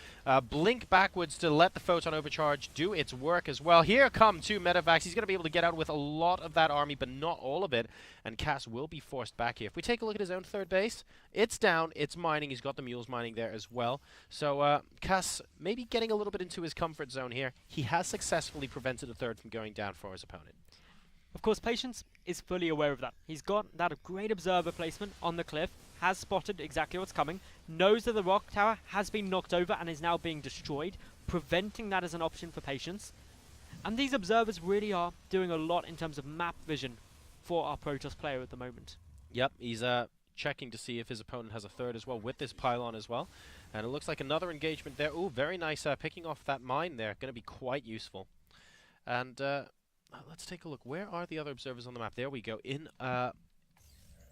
Blink backwards to let the Photon Overcharge do its work as well. Here come 2 medevacs. He's going to be able to get out with a lot of that army, but not all of it, and Cass will be forced back here. If we take a look at his own third base, it's down, it's mining. He's got the mules mining there as well. So Cass maybe getting a little bit into his comfort zone here. He has successfully prevented a third from going down for his opponent. Of course, Patience is fully aware of that. He's got that great observer placement on the cliff, has spotted exactly what's coming, knows that the rock tower has been knocked over and is now being destroyed, preventing that as an option for Patience. And these observers really are doing a lot in terms of map vision for our Protoss player at the moment. Yep, he's checking to see if his opponent has a third as well with this pylon as well. And it looks like another engagement there. Ooh, very nice picking off that mine there. Going to be quite useful. And... let's take a look. Where are the other observers on the map? There we go.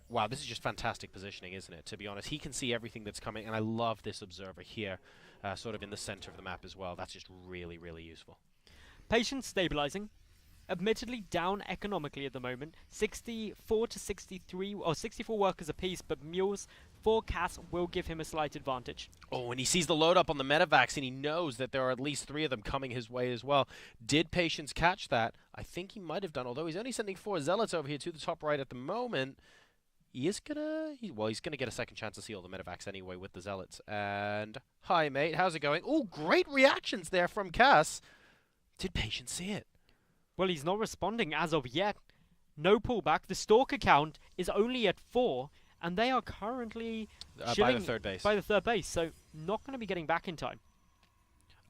Wow, this is just fantastic positioning, isn't it? To be honest, he can see everything that's coming, and I love this observer here, sort of in the center of the map as well. That's just really, really useful. Patience stabilizing. Admittedly down economically at the moment. 64 to 63, or 64 workers apiece, but mules for Cass will give him a slight advantage. Oh, and he sees the load up on the medevacs, and he knows that there are at least 3 of them coming his way as well. Did Patience catch that? I think he might have done, although he's only sending 4 zealots over here to the top right at the moment. He is gonna... he's gonna get a second chance to see all the medevacs anyway with the Zealots. And... Hi, mate. How's it going? Oh, great reactions there from Cass. Did Patience see it? Well, he's not responding as of yet. No pullback. The Stalker count is only at 4, and they are currently by the third base. By the third base, so not going to be getting back in time.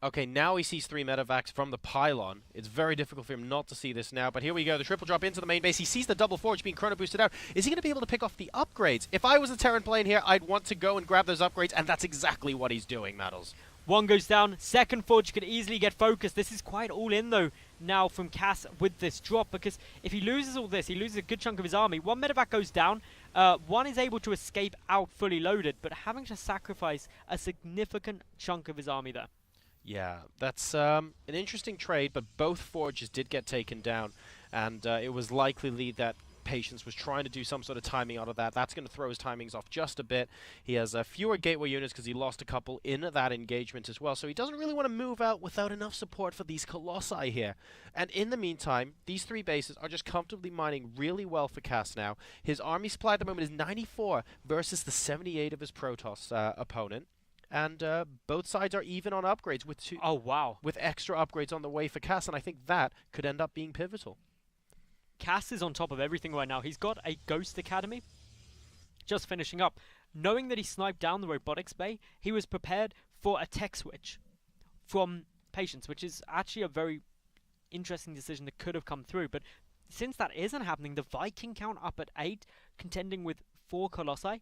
Okay, now he sees 3 medevacs from the pylon. It's very difficult for him not to see this now, but here we go. The triple drop into the main base. He sees the double forge being chrono boosted out. Is he going to be able to pick off the upgrades? If I was a Terran playing here, I'd want to go and grab those upgrades, and that's exactly what he's doing, Maddles. One goes down. Second forge could easily get focused. This is quite all in, though, now from Cass with this drop, because if he loses all this, he loses a good chunk of his army. One medevac goes down. One is able to escape out fully loaded, but having to sacrifice a significant chunk of his army there. Yeah, that's an interesting trade, but both forges did get taken down, and it was likely that Patience was trying to do some sort of timing out of that. That's going to throw his timings off just a bit. He has fewer gateway units because he lost a couple in that engagement as well, so he doesn't really want to move out without enough support for these Colossi here. And in the meantime, these 3 bases are just comfortably mining really well for Cass now. His army supply at the moment is 94 versus the 78 of his Protoss opponent. And both sides are even on upgrades with with extra upgrades on the way for Cass, and I think that could end up being pivotal. Cass is on top of everything right now. He's got a Ghost Academy just finishing up. Knowing that he sniped down the robotics bay, he was prepared for a tech switch from Patience, which is actually a very interesting decision that could have come through. But since that isn't happening, the Viking count up at 8, contending with 4 Colossi.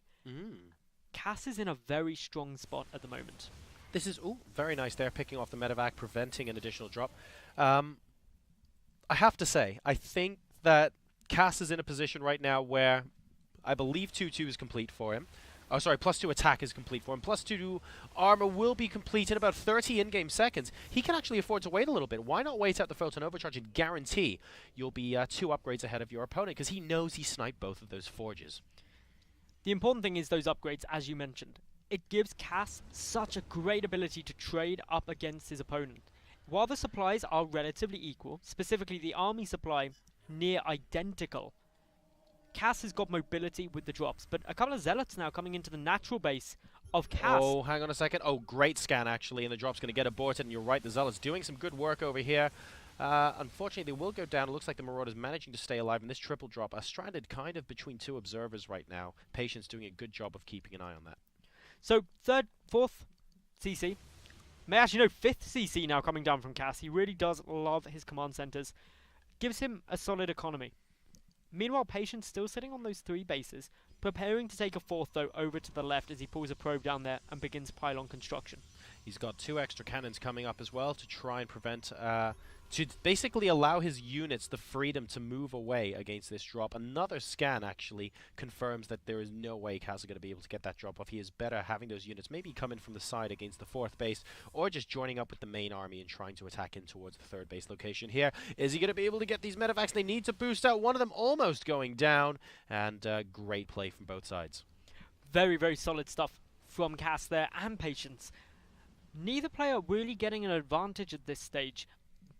Cass is in a very strong spot at the moment. This is, very nice there, picking off the medevac, preventing an additional drop. I have to say, I think that Cass is in a position right now where I believe 2-2 is complete for him. Oh, sorry, +2 attack is complete for him. +2 armor will be complete in about 30 in-game seconds. He can actually afford to wait a little bit. Why not wait out the Photon Overcharge and guarantee you'll be 2 upgrades ahead of your opponent, because he knows he sniped both of those forges. The important thing is those upgrades, as you mentioned. It gives Cass such a great ability to trade up against his opponent. While the supplies are relatively equal, specifically the army supply near identical, Cass has got mobility with the drops, but a couple of Zealots now coming into the natural base of Cass. Oh, hang on a second. Oh, great scan, actually, and the drop's going to get aborted, and you're right, the Zealots doing some good work over here. Unfortunately, they will go down. It looks like the Marauder's managing to stay alive, and this triple drop are stranded kind of between 2 observers right now. Patience doing a good job of keeping an eye on that. So, 3rd, 4th CC. Actually, no, 5th CC now coming down from Cass. He really does love his command centers. Gives him a solid economy. Meanwhile, Patience still sitting on those 3 bases, preparing to take a 4th, though, over to the left as he pulls a probe down there and begins pylon construction. He's got 2 extra cannons coming up as well to try and prevent, to basically allow his units the freedom to move away against this drop. Another scan actually confirms that there is no way Cass is going to be able to get that drop off. He is better having those units maybe come in from the side against the 4th base, or just joining up with the main army and trying to attack in towards the 3rd base location here. Is he going to be able to get these medevacs? They need to boost out. One of them almost going down, and great play from both sides. Very, very solid stuff from Cass there and Patience. Neither player really getting an advantage at this stage.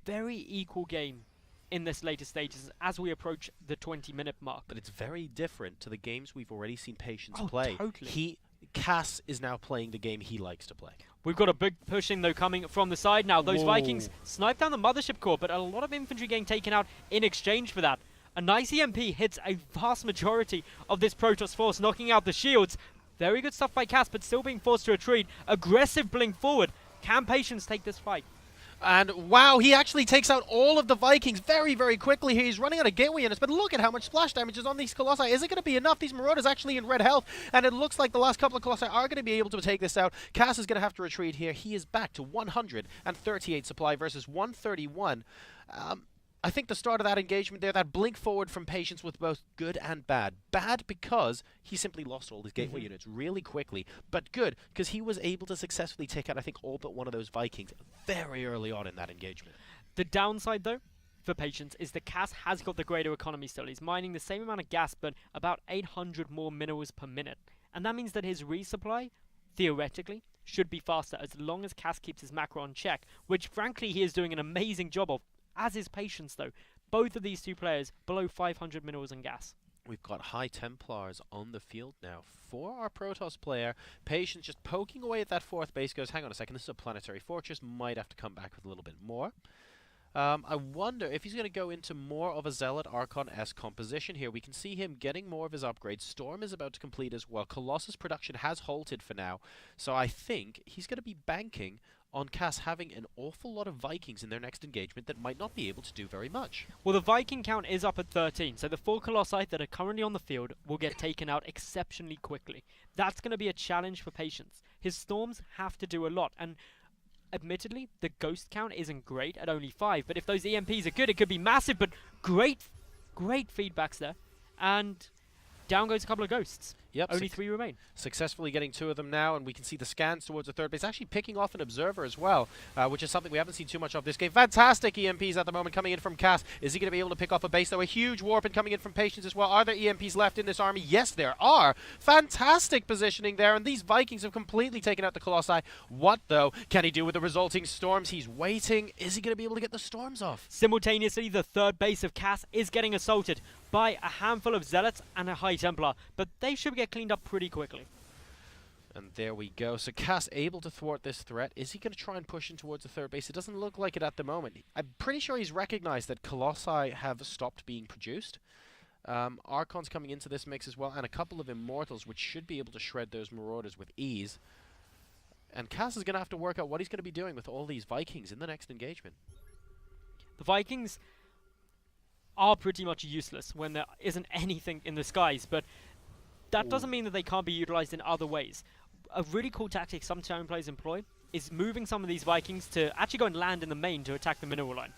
Very equal game in this later stages as we approach the 20-minute mark. But it's very different to the games we've already seen Patience Oh, play. totally. Cass is now playing the game he likes to play. We've got a big pushing, though, coming from the side now. Those Whoa. Vikings snipe down the mothership core, but a lot of infantry getting taken out in exchange for that. A nice EMP hits a vast majority of this Protoss force, knocking out the shields. Very good stuff by Cass, but still being forced to retreat. Aggressive blink forward. Can Patience take this fight? And wow, he actually takes out all of the Vikings very, very quickly. He's running out of gateway units, but look at how much splash damage is on these Colossi. Is it going to be enough? These Marauders actually in red health, and it looks like the last couple of Colossi are going to be able to take this out. Cass is going to have to retreat here. He is back to 138 supply versus 131. I think the start of that engagement there, that blink forward from Patience was both good and bad. Bad because he simply lost all his gateway units really quickly, but good because he was able to successfully take out, I think, all but one of those Vikings very early on in that engagement. The downside, though, for Patience is that Cass has got the greater economy still. He's mining the same amount of gas, but about 800 more minerals per minute. And that means that his resupply, theoretically, should be faster as long as Cass keeps his macro on check, which, frankly, he is doing an amazing job of. As is Patience, though. Both of these two players below 500 minerals and gas. We've got High Templars on the field now for our Protoss player. Patience just poking away at that fourth base. Goes, hang on a second, this is a planetary fortress. Might have to come back with a little bit more. I wonder if he's going to go into more of a Zealot Archon-esque composition here. We can see him getting more of his upgrades. Storm is about to complete as well. Colossus production has halted for now. So I think he's going to be banking on Cass having an awful lot of Vikings in their next engagement that might not be able to do very much. Well, the Viking count is up at 13, so the 4 Colossi that are currently on the field will get taken out exceptionally quickly. That's going to be a challenge for Patience. His Storms have to do a lot, and admittedly, the Ghost count isn't great at only 5, but if those EMPs are good, it could be massive, but great feedbacks there. And down goes a couple of Ghosts. Yep, only 3 remain. Successfully getting 2 of them now, and we can see the scans towards the third base. Actually picking off an Observer as well, which is something we haven't seen too much of this game. Fantastic EMPs at the moment coming in from Cass. Is he going to be able to pick off a base, though? A huge warp coming in from Patience as well. Are there EMPs left in this army? Yes, there are. Fantastic positioning there, and these Vikings have completely taken out the Colossi. What, though, can he do with the resulting storms? He's waiting. Is he going to be able to get the storms off? Simultaneously, the third base of Cass is getting assaulted by a handful of Zealots and a High Templar, but they should get cleaned up pretty quickly. And there we go. So Cass able to thwart this threat. Is he going to try and push in towards the third base? It doesn't look like it at the moment. I'm pretty sure he's recognized that Colossi have stopped being produced. Archon's coming into this mix as well, and a couple of Immortals, which should be able to shred those Marauders with ease. And Cass is going to have to work out what he's going to be doing with all these Vikings in the next engagement. The Vikings are pretty much useless when there isn't anything in the skies, but that doesn't mean that they can't be utilized in other ways. A really cool tactic some Terran players employ is moving some of these Vikings to actually go and land in the main to attack the mineral line.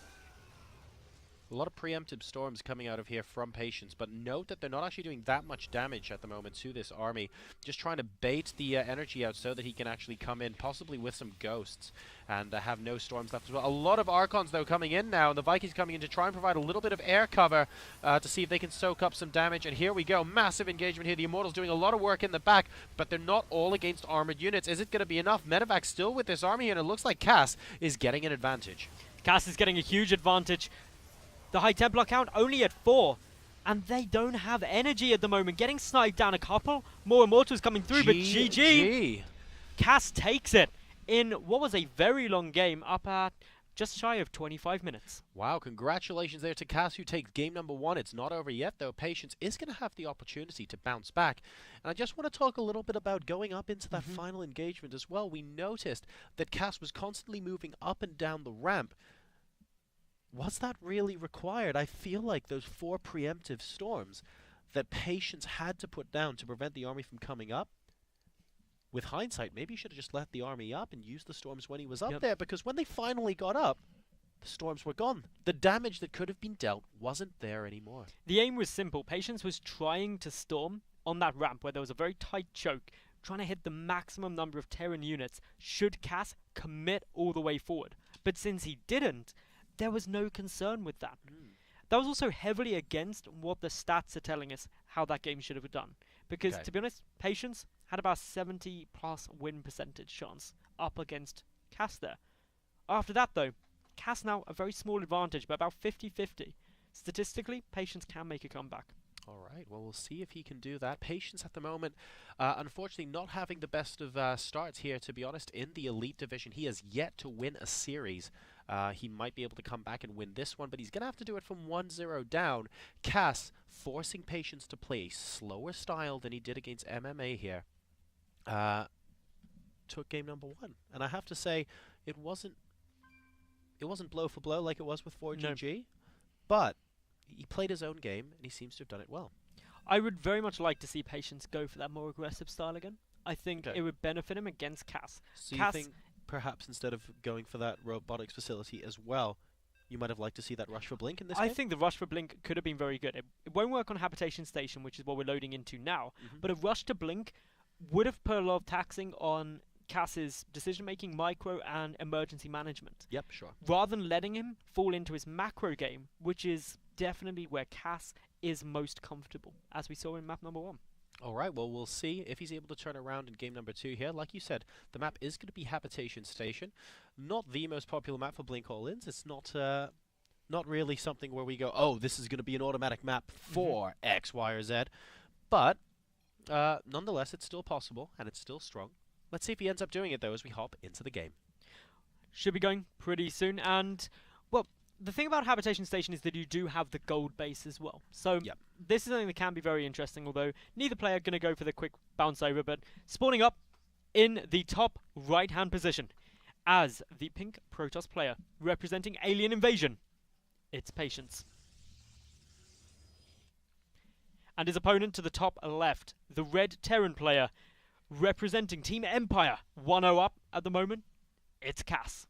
A lot of preemptive storms coming out of here from Patience, but note that they're not actually doing that much damage at the moment to this army. Just trying to bait the energy out so that he can actually come in, possibly with some ghosts, and have no storms left as well. A lot of Archons, though, coming in now, and the Vikings coming in to try and provide a little bit of air cover to see if they can soak up some damage. And here we go, massive engagement here. The Immortals doing a lot of work in the back, but they're not all against armored units. Is it going to be enough? Medevac still with this army, and it looks like Cass is getting an advantage. Cass is getting a huge advantage. The High Templar count only at 4, and they don't have energy at the moment. Getting sniped down a couple, more Immortals coming through, but GG. Cass takes it in what was a very long game, up at just shy of 25 minutes. Wow, congratulations there to Cass, who takes game number 1. It's not over yet, though. Patience is going to have the opportunity to bounce back. And I just want to talk a little bit about going up into that final engagement as well. We noticed that Cass was constantly moving up and down the ramp. Was that really required? I feel like those 4 preemptive storms that Patience had to put down to prevent the army from coming up, with hindsight, maybe he should have just let the army up and used the storms when he was up there, because when they finally got up, the storms were gone. The damage that could have been dealt wasn't there anymore. The aim was simple. Patience was trying to storm on that ramp where there was a very tight choke, trying to hit the maximum number of Terran units should Cass commit all the way forward. But since he didn't, there was no concern with that. That was also heavily against what the stats are telling us how that game should have done. Because, to be honest, Patience had about 70+ win percentage chance up against Cass there. After that, though, Cass now a very small advantage, but about 50-50. Statistically, Patience can make a comeback. All right, well, we'll see if he can do that. Patience at the moment, unfortunately, not having the best of starts here, to be honest, in the Elite Division. He has yet to win a series. He might be able to come back and win this one, but he's going to have to do it from 1-0 down. Cass forcing Patience to play a slower style than he did against MMA here. Took game number 1. And I have to say, it wasn't blow for blow like it was with 4GG, but he played his own game, and he seems to have done it well. I would very much like to see Patience go for that more aggressive style again. I think it would benefit him against Cass. So you think perhaps instead of going for that robotics facility as well, you might have liked to see that rush for Blink in this game? I think the rush for Blink could have been very good. It won't work on Habitation Station, which is what we're loading into now, but a rush to Blink would have put a lot of taxing on Cass's decision-making, micro, and emergency management. Yep, sure. Rather than letting him fall into his macro game, which is definitely where Cass is most comfortable, as we saw in map number 1. All right, well, we'll see if he's able to turn around in game number 2 here. Like you said, the map is going to be Habitation Station. Not the most popular map for Blink All-Ins. It's not Not really something where we go, oh, this is going to be an automatic map for X, Y, or Z. But nonetheless, it's still possible, and it's still strong. Let's see if he ends up doing it, though, as we hop into the game. Should be going pretty soon, and, well, the thing about Habitation Station is that you do have the gold base as well. So this is something that can be very interesting, although neither player going to go for the quick bounce over, but spawning up in the top right-hand position as the pink Protoss player representing Alien Invasion. It's Patience. And his opponent to the top left, the red Terran player representing Team Empire, 1-0 up at the moment. It's Cass.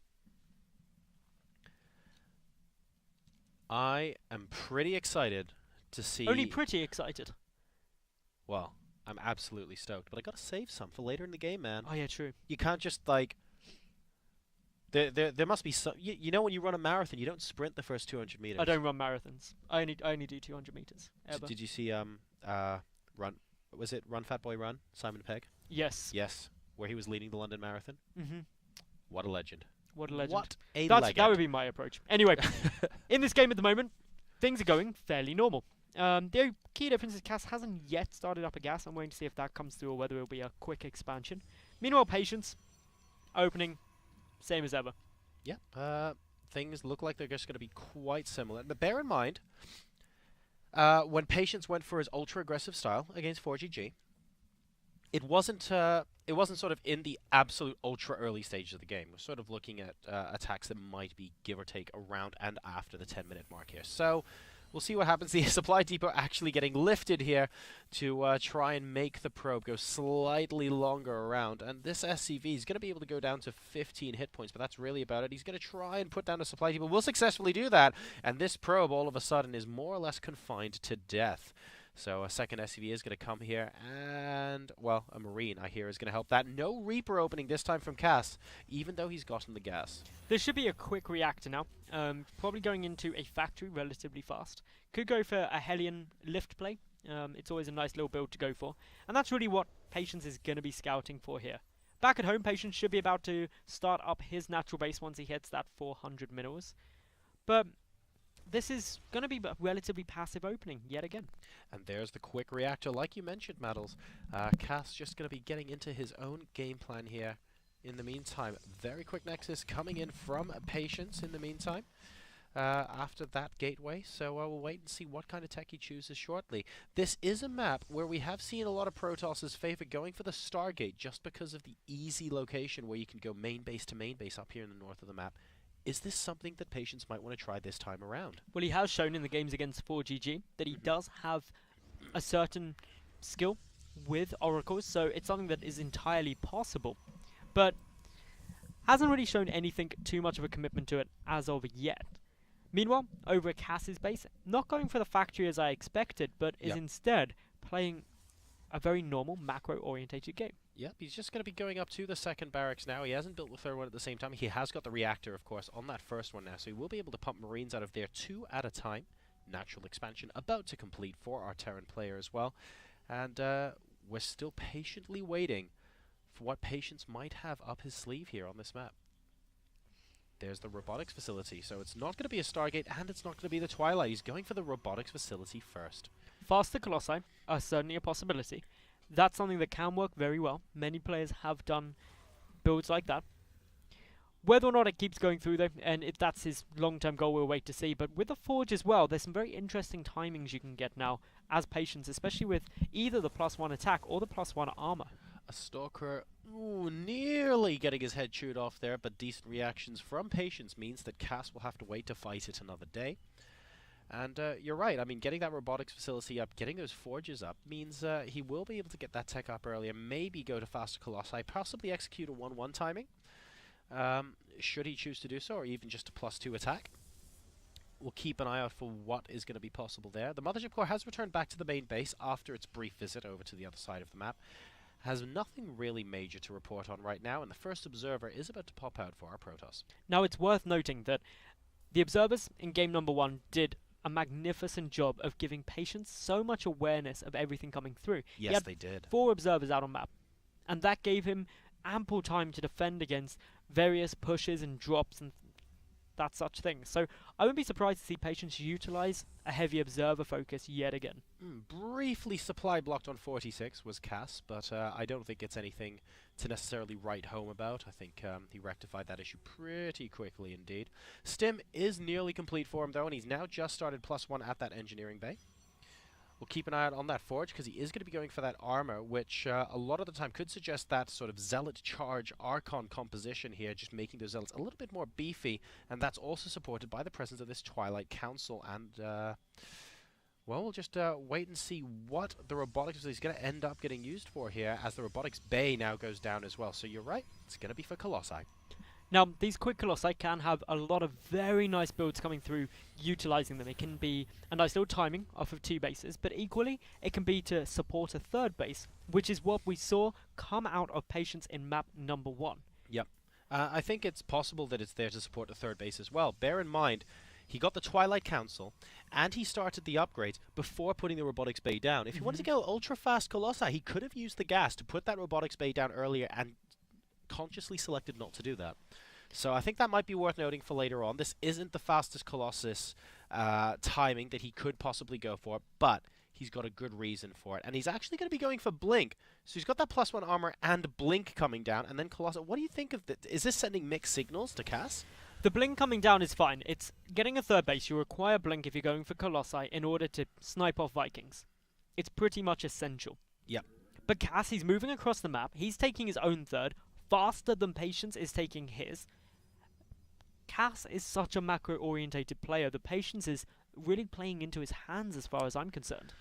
I am pretty excited to see... Only pretty excited. Well, I'm absolutely stoked, but I gotta save some for later in the game, man. Oh yeah, true. You can't just, like... There must be some... You know when you run a marathon, you don't sprint the first 200 meters. I don't run marathons. I only do 200 meters, ever. Did you see, Run... Was it Run Fat Boy Run? Simon Pegg? Yes. Yes. Where he was leading the London Marathon? Mm-hmm. What a legend. What a legend. What a That legend. would be my approach. Anyway, in this game at the moment, things are going fairly normal. The key difference is Cass hasn't yet started up a gas. I'm waiting to see if that comes through or whether it'll be a quick expansion. Meanwhile, Patience, opening, same as ever. Yeah, things look like they're just going to be quite similar. But bear in mind, when Patience went for his ultra-aggressive style against 4GG, it wasn't sort of in the absolute ultra-early stages of the game. We're sort of looking at attacks that might be, give or take, around and after the 10-minute mark here. So we'll see what happens. The supply depot actually getting lifted here to try and make the probe go slightly longer around. And this SCV is going to be able to go down to 15 hit points, but that's really about it. He's going to try and put down a supply depot. Will successfully do that. And this probe, all of a sudden, is more or less confined to death. So a second SCV is going to come here, and, well, a Marine, I hear, is going to help that. No Reaper opening this time from Cass, even though he's gotten the gas. This should be a quick reactor now. Probably going into a factory relatively fast. Could go for a Hellion lift play. It's always a nice little build to go for. And that's really what Patience is going to be scouting for here. Back at home, Patience should be about to start up his natural base once he hits that 400 minerals. But this is going to be a relatively passive opening yet again. And there's the quick reactor, like you mentioned, Maddles. Cass just going to be getting into his own game plan here. In the meantime, very quick Nexus coming in from Patience in the meantime. After that gateway, so we'll wait and see what kind of tech he chooses shortly. This is a map where we have seen a lot of Protoss' favor going for the Stargate just because of the easy location where you can go main base to main base up here in the north of the map. Is this something that Patience might want to try this time around? Well, he has shown in the games against 4GG that he does have a certain skill with oracles, so it's something that is entirely possible. But hasn't really shown anything too much of a commitment to it as of yet. Meanwhile, over at Cass's base, not going for the factory as I expected, but is instead playing a very normal macro-orientated game. Yep, he's just going to be going up to the second barracks now. He hasn't built the third one at the same time. He has got the reactor, of course, on that first one now, so he will be able to pump Marines out of there 2 at a time. Natural expansion about to complete for our Terran player as well. And we're still patiently waiting for what Patience might have up his sleeve here on this map. There's the robotics facility, so it's not going to be a Stargate, and it's not going to be the Twilight. He's going for the robotics facility first. Faster Colossi are certainly a possibility. That's something that can work very well. Many players have done builds like that. Whether or not it keeps going through, though, and if that's his long-term goal, we'll wait to see. But with the Forge as well, there's some very interesting timings you can get now as Patience, especially with either the +1 attack or the +1 armor. A Stalker, nearly getting his head chewed off there, but decent reactions from Patience means that Cass will have to wait to fight it another day. And you're right, I mean, getting that robotics facility up, getting those forges up, means he will be able to get that tech up earlier, maybe go to faster Colossi, possibly execute a 1-1 timing, should he choose to do so, or even just a +2 attack. We'll keep an eye out for what is going to be possible there. The Mothership Core has returned back to the main base after its brief visit over to the other side of the map. Has nothing really major to report on right now, and the first observer is about to pop out for our Protoss. Now, it's worth noting that the observers in game number 1 did a magnificent job of giving Patience so much awareness of everything coming through. Yes, they did. 4 observers out on map, and that gave him ample time to defend against various pushes and drops and that such thing. So I wouldn't be surprised to see Patience utilize a heavy observer focus yet again. Briefly supply blocked on 46 was Cass, but I don't think it's anything to necessarily write home about. I think he rectified that issue pretty quickly indeed. Stim is nearly complete for him though, and he's now just started +1 at that engineering bay. We'll keep an eye out on that forge, because he is going to be going for that armor, which a lot of the time could suggest that sort of Zealot Charge Archon composition here, just making those Zealots a little bit more beefy, and that's also supported by the presence of this Twilight Council, and, well, we'll just wait and see what the robotics is going to end up getting used for here, as the robotics bay now goes down as well. So you're right, it's going to be for Colossi. Now, these quick Colossi can have a lot of very nice builds coming through utilizing them. It can be a nice little timing off of 2 bases, but equally, it can be to support a 3rd base, which is what we saw come out of Patience in map number 1. Yep. I think it's possible that it's there to support the 3rd base as well. Bear in mind, he got the Twilight Council, and he started the upgrades before putting the robotics bay down. If he wanted to go ultra-fast Colossi, he could have used the gas to put that robotics bay down earlier and consciously selected not to do that. So I think that might be worth noting for later on. This isn't the fastest Colossus timing that he could possibly go for, but he's got a good reason for it. And he's actually going to be going for Blink. So he's got that +1 armor and Blink coming down, and then Colossus. What do you think of this? Is this sending mixed signals to Cass? The Blink coming down is fine. It's getting a 3rd base. You require Blink if you're going for Colossi in order to snipe off Vikings. It's pretty much essential. Yep. But Cass, he's moving across the map. He's taking his own 3rd, faster than Patience is taking his. Cass is such a macro-orientated player. The Patience is really playing into his hands as far as I'm concerned.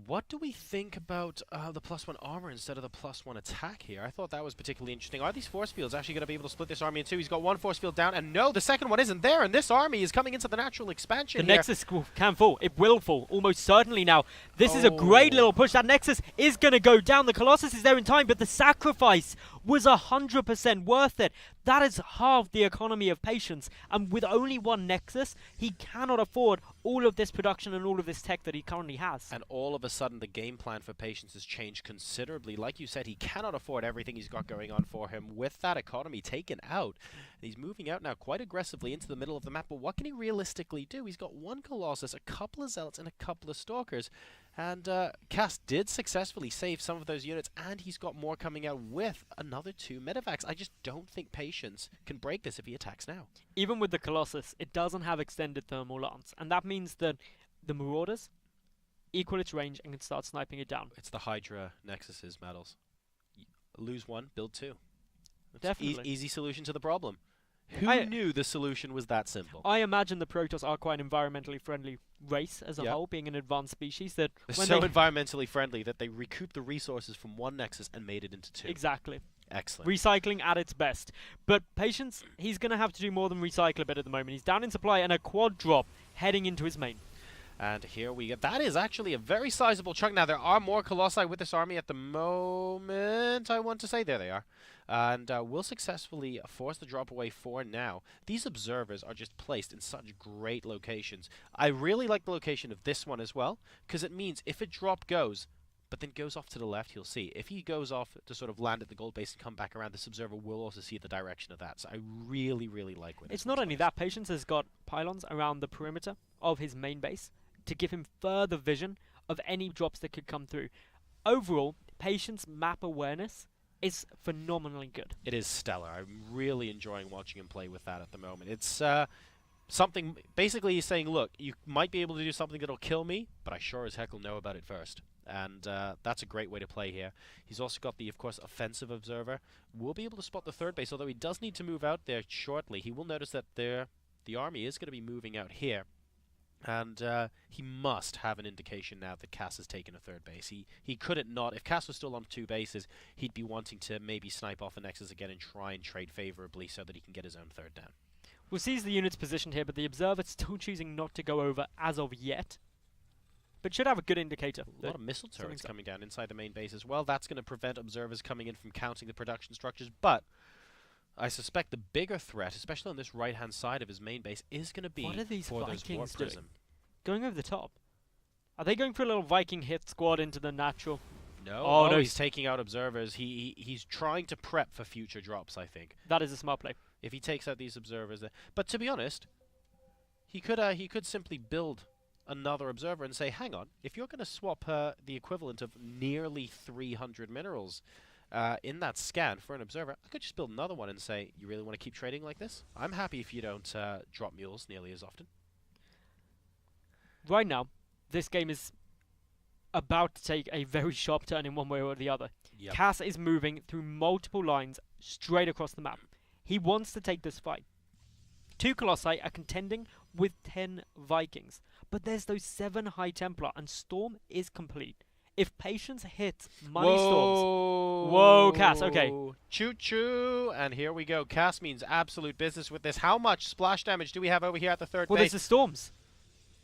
What do we think about the +1 armor instead of the +1 attack here? I thought that was particularly interesting. Are these force fields actually going to be able to split this army in 2? He's got 1 force field down, and no, the second one isn't there, and this army is coming into the natural expansion The here. Nexus can fall. It will fall, almost certainly now. This is a great little push. That Nexus is going to go down. The Colossus is there in time, but the sacrifice was 100% worth it. That is half the economy of Patience, and with only 1 Nexus, he cannot afford all of this production and all of this tech that he currently has. And all of a sudden, the game plan for Patience has changed considerably. Like you said, he cannot afford everything he's got going on for him with that economy taken out. He's moving out now quite aggressively into the middle of the map, but what can he realistically do? He's got 1 Colossus, a couple of Zealots, and a couple of Stalkers. And Cass did successfully save some of those units, and he's got more coming out with another 2 medevacs. I just don't think Patience can break this if he attacks now. Even with the Colossus, it doesn't have extended thermal lance, and that means that the Marauders equal its range and can start sniping it down. It's the Hydra Nexuses, Metals. Lose 1, build 2. That's Definitely. Easy solution to the problem. Who knew the solution was that simple? I imagine the Protoss are quite an environmentally friendly race as a whole, being an advanced species that They're so environmentally friendly that they recouped the resources from 1 Nexus and made it into 2. Exactly. Excellent. Recycling at its best. But Patience, he's going to have to do more than recycle a bit at the moment. He's down in supply and a quad drop heading into his main. And here we go. That is actually a very sizable chunk. Now, there are more Colossi with this army at the moment, I want to say. There they are. And we'll successfully force the drop away for now. These observers are just placed in such great locations. I really like the location of this one as well, because it means if a drop goes, but then goes off to the left, he'll see. If he goes off to sort of land at the gold base and come back around, this observer will also see the direction of that. So I really, really like it. It's not only that. Patience has got pylons around the perimeter of his main base to give him further vision of any drops that could come through. Overall, Patience map awareness is phenomenally good. It is stellar. I'm really enjoying watching him play with that at the moment. It's something, basically he's saying, look, you might be able to do something that'll kill me, but I sure as heck will know about it first. And that's a great way to play here. He's also got the, of course, offensive observer. We'll be able to spot the 3rd base, although he does need to move out there shortly. He will notice that the army is going to be moving out here. And he must have an indication now that Cass has taken a 3rd base. He couldn't not. If Cass was still on 2 bases, he'd be wanting to maybe snipe off a Nexus again and try and trade favorably so that he can get his own 3rd down. We'll see the units positioned here, but the observer still choosing not to go over as of yet. But should have a good indicator. A lot of missile turrets coming down inside the main base as well. That's going to prevent observers coming in from counting the production structures. But I suspect the bigger threat, especially on this right-hand side of his main base, is going to be what are these for those Vikings Warp Prism. Going over the top. Are they going for a little Viking hit squad into the natural? No. Oh, no, he's taking out observers. He's trying to prep for future drops, I think. That is a smart play. If he takes out these observers. But to be honest, He could simply build another observer and say, hang on, if you're going to swap the equivalent of nearly 300 minerals in that scan for an observer, I could just build another one and say, you really want to keep trading like this? I'm happy if you don't drop mules nearly as often. Right now, this game is about to take a very sharp turn in one way or the other. Yep. Cass is moving through multiple lines straight across the map. He wants to take this fight. 2 Colossi are contending with 10 Vikings, but there's those 7 High Templar, and Storm is complete. If Patience hits Money Storms... Whoa, Cass, okay. Choo-choo, and here we go. Cass means absolute business with this. How much splash damage do we have over here at the third base? Well, there's the Storms.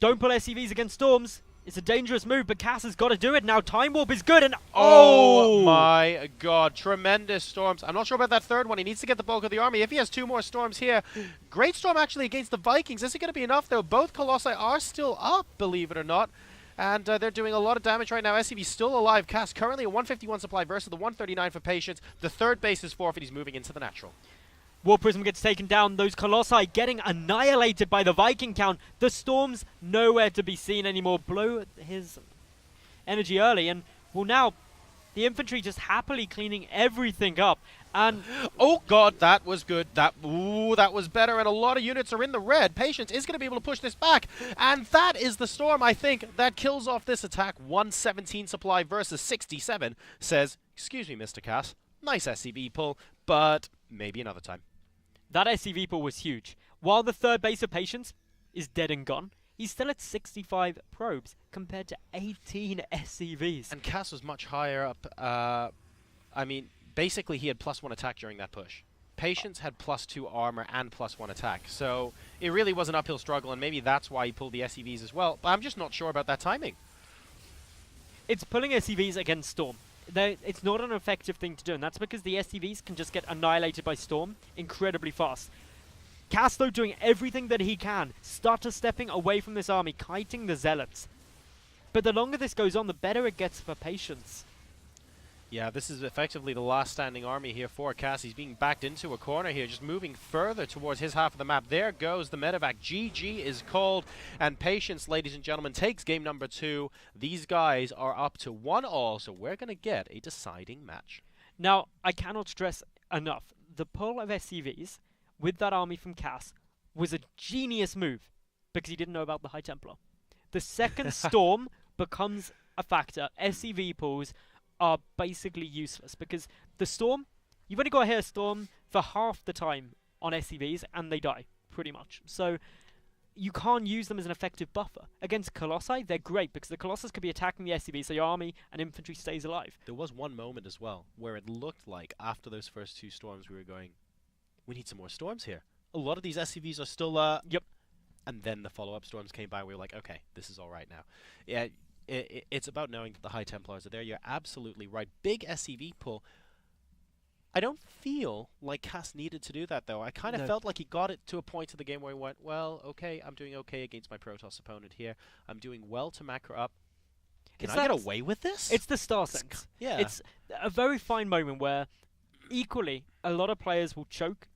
Don't pull SCVs against Storms. It's a dangerous move, but Cass has got to do it now. Time Warp is good, and oh my god, tremendous Storms. I'm not sure about that third one. He needs to get the bulk of the army. If he has 2 more Storms here, great Storm actually against the Vikings. Is it going to be enough, though? Both Colossi are still up, believe it or not. And they're doing a lot of damage right now. SCV's still alive. Cass currently a 151 supply versus the 139 for Patience. The third base is forfeit. He's moving into the natural. War Prism gets taken down. Those Colossi getting annihilated by the Viking count. The Storms nowhere to be seen anymore. Blow his energy early. And, well, now the infantry just happily cleaning everything up. And oh god, that was good. That was better, and a lot of units are in the red. Patience is going to be able to push this back, and that is the Storm, I think, that kills off this attack. 117 supply versus 67 says, excuse me, Mr. Cass, nice SCV pull, but maybe another time. That SCV pull was huge. While the third base of Patience is dead and gone, he's still at 65 probes compared to 18 SCVs. And Cass was much higher up. I mean, basically he had +1 attack during that push. Patience had +2 armor and +1 attack. So it really was an uphill struggle, and maybe that's why he pulled the SCVs as well. But I'm just not sure about that timing. It's pulling SCVs against Storm. It's not an effective thing to do, and that's because the SCVs can just get annihilated by Storm incredibly fast. Cass, though, doing everything that he can, stutter stepping away from this army, kiting the Zealots. But the longer this goes on, the better it gets for Patience. Yeah, this is effectively the last standing army here for Cass. He's being backed into a corner here, just moving further towards his half of the map. There goes the medevac. GG is called, and Patience, ladies and gentlemen, takes game number 2. These guys are up to 1-all, so we're going to get a deciding match. Now, I cannot stress enough, the pull of SCVs with that army from Cass was a genius move, because he didn't know about the High Templar. The second Storm becomes a factor. SCV pulls are basically useless, because the Storm, you've only got to hit a Storm for half the time on SCVs and they die, pretty much. So you can't use them as an effective buffer. Against Colossi, they're great, because the Colossus could be attacking the SCVs, so your army and infantry stays alive. There was one moment as well where it looked like after those first 2 Storms we were going, we need some more Storms here. A lot of these SCVs are still... Yep. And then the follow-up Storms came by, we were like, okay, this is all right now. Yeah. It's about knowing that the High Templars are there. You're absolutely right. Big SCV pull. I don't feel like Cass needed to do that, though. I kind of felt like he got it to a point of the game where he went, well, okay, I'm doing okay against my Protoss opponent here. I'm doing well to macro up. Can I get away with this? It's the Star Sense. Yeah. It's a very fine moment where, equally, a lot of players will choke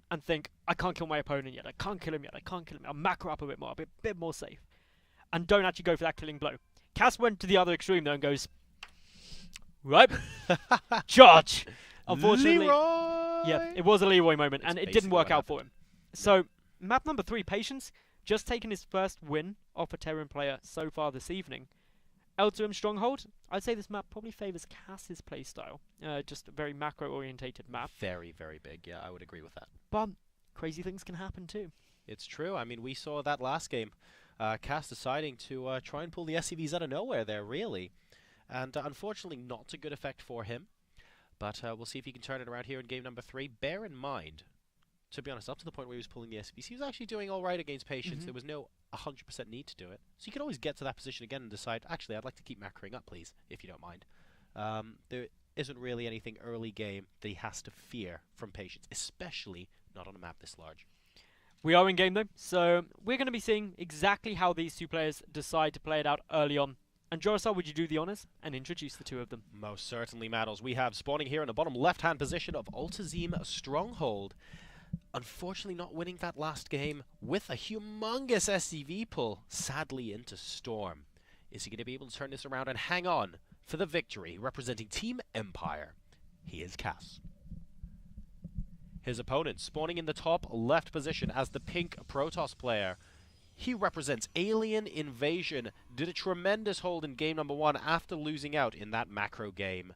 and think, I can't kill my opponent yet. I can't kill him yet. I can't kill him. I'll macro up a bit more. I'll be a bit more safe. And don't actually go for that killing blow. Cass went to the other extreme, though, and goes, right, charge. Unfortunately, Leroy! Yeah, it was a Leroy moment, and it didn't work out for him. So, map number 3, Patience, just taken his first win off a Terran player so far this evening. L2M Stronghold, I'd say this map probably favours Cass's playstyle. Just a very macro-orientated map. Very, very big, yeah, I would agree with that. But crazy things can happen too. It's true. I mean, we saw that last game. Cass deciding to try and pull the SCVs out of nowhere there, really. And unfortunately, not a good effect for him. But we'll see if he can turn it around here in game number 3. Bear in mind, to be honest, up to the point where he was pulling the SCVs, he was actually doing all right against Patience. There was no 100% need to do it. So you could always get to that position again and decide, actually, I'd like to keep macroing up, please, if you don't mind. There isn't really anything early game that he has to fear from Patience, especially not on a map this large. We are in game though, so we're going to be seeing exactly how these 2 players decide to play it out early on. And Jorasar, would you do the honors and introduce the 2 of them? Most certainly, Maddles. We have spawning here in the bottom left-hand position of Altazim Stronghold. unfortunately not winning that last game with a humongous SCV pull, sadly into Storm. Is he going to be able to turn this around and hang on for the victory, representing Team Empire? He is Cass. His opponent spawning in the top left position as the pink Protoss player. He represents Alien Invasion, did a tremendous hold in game number 1 after losing out in that macro game.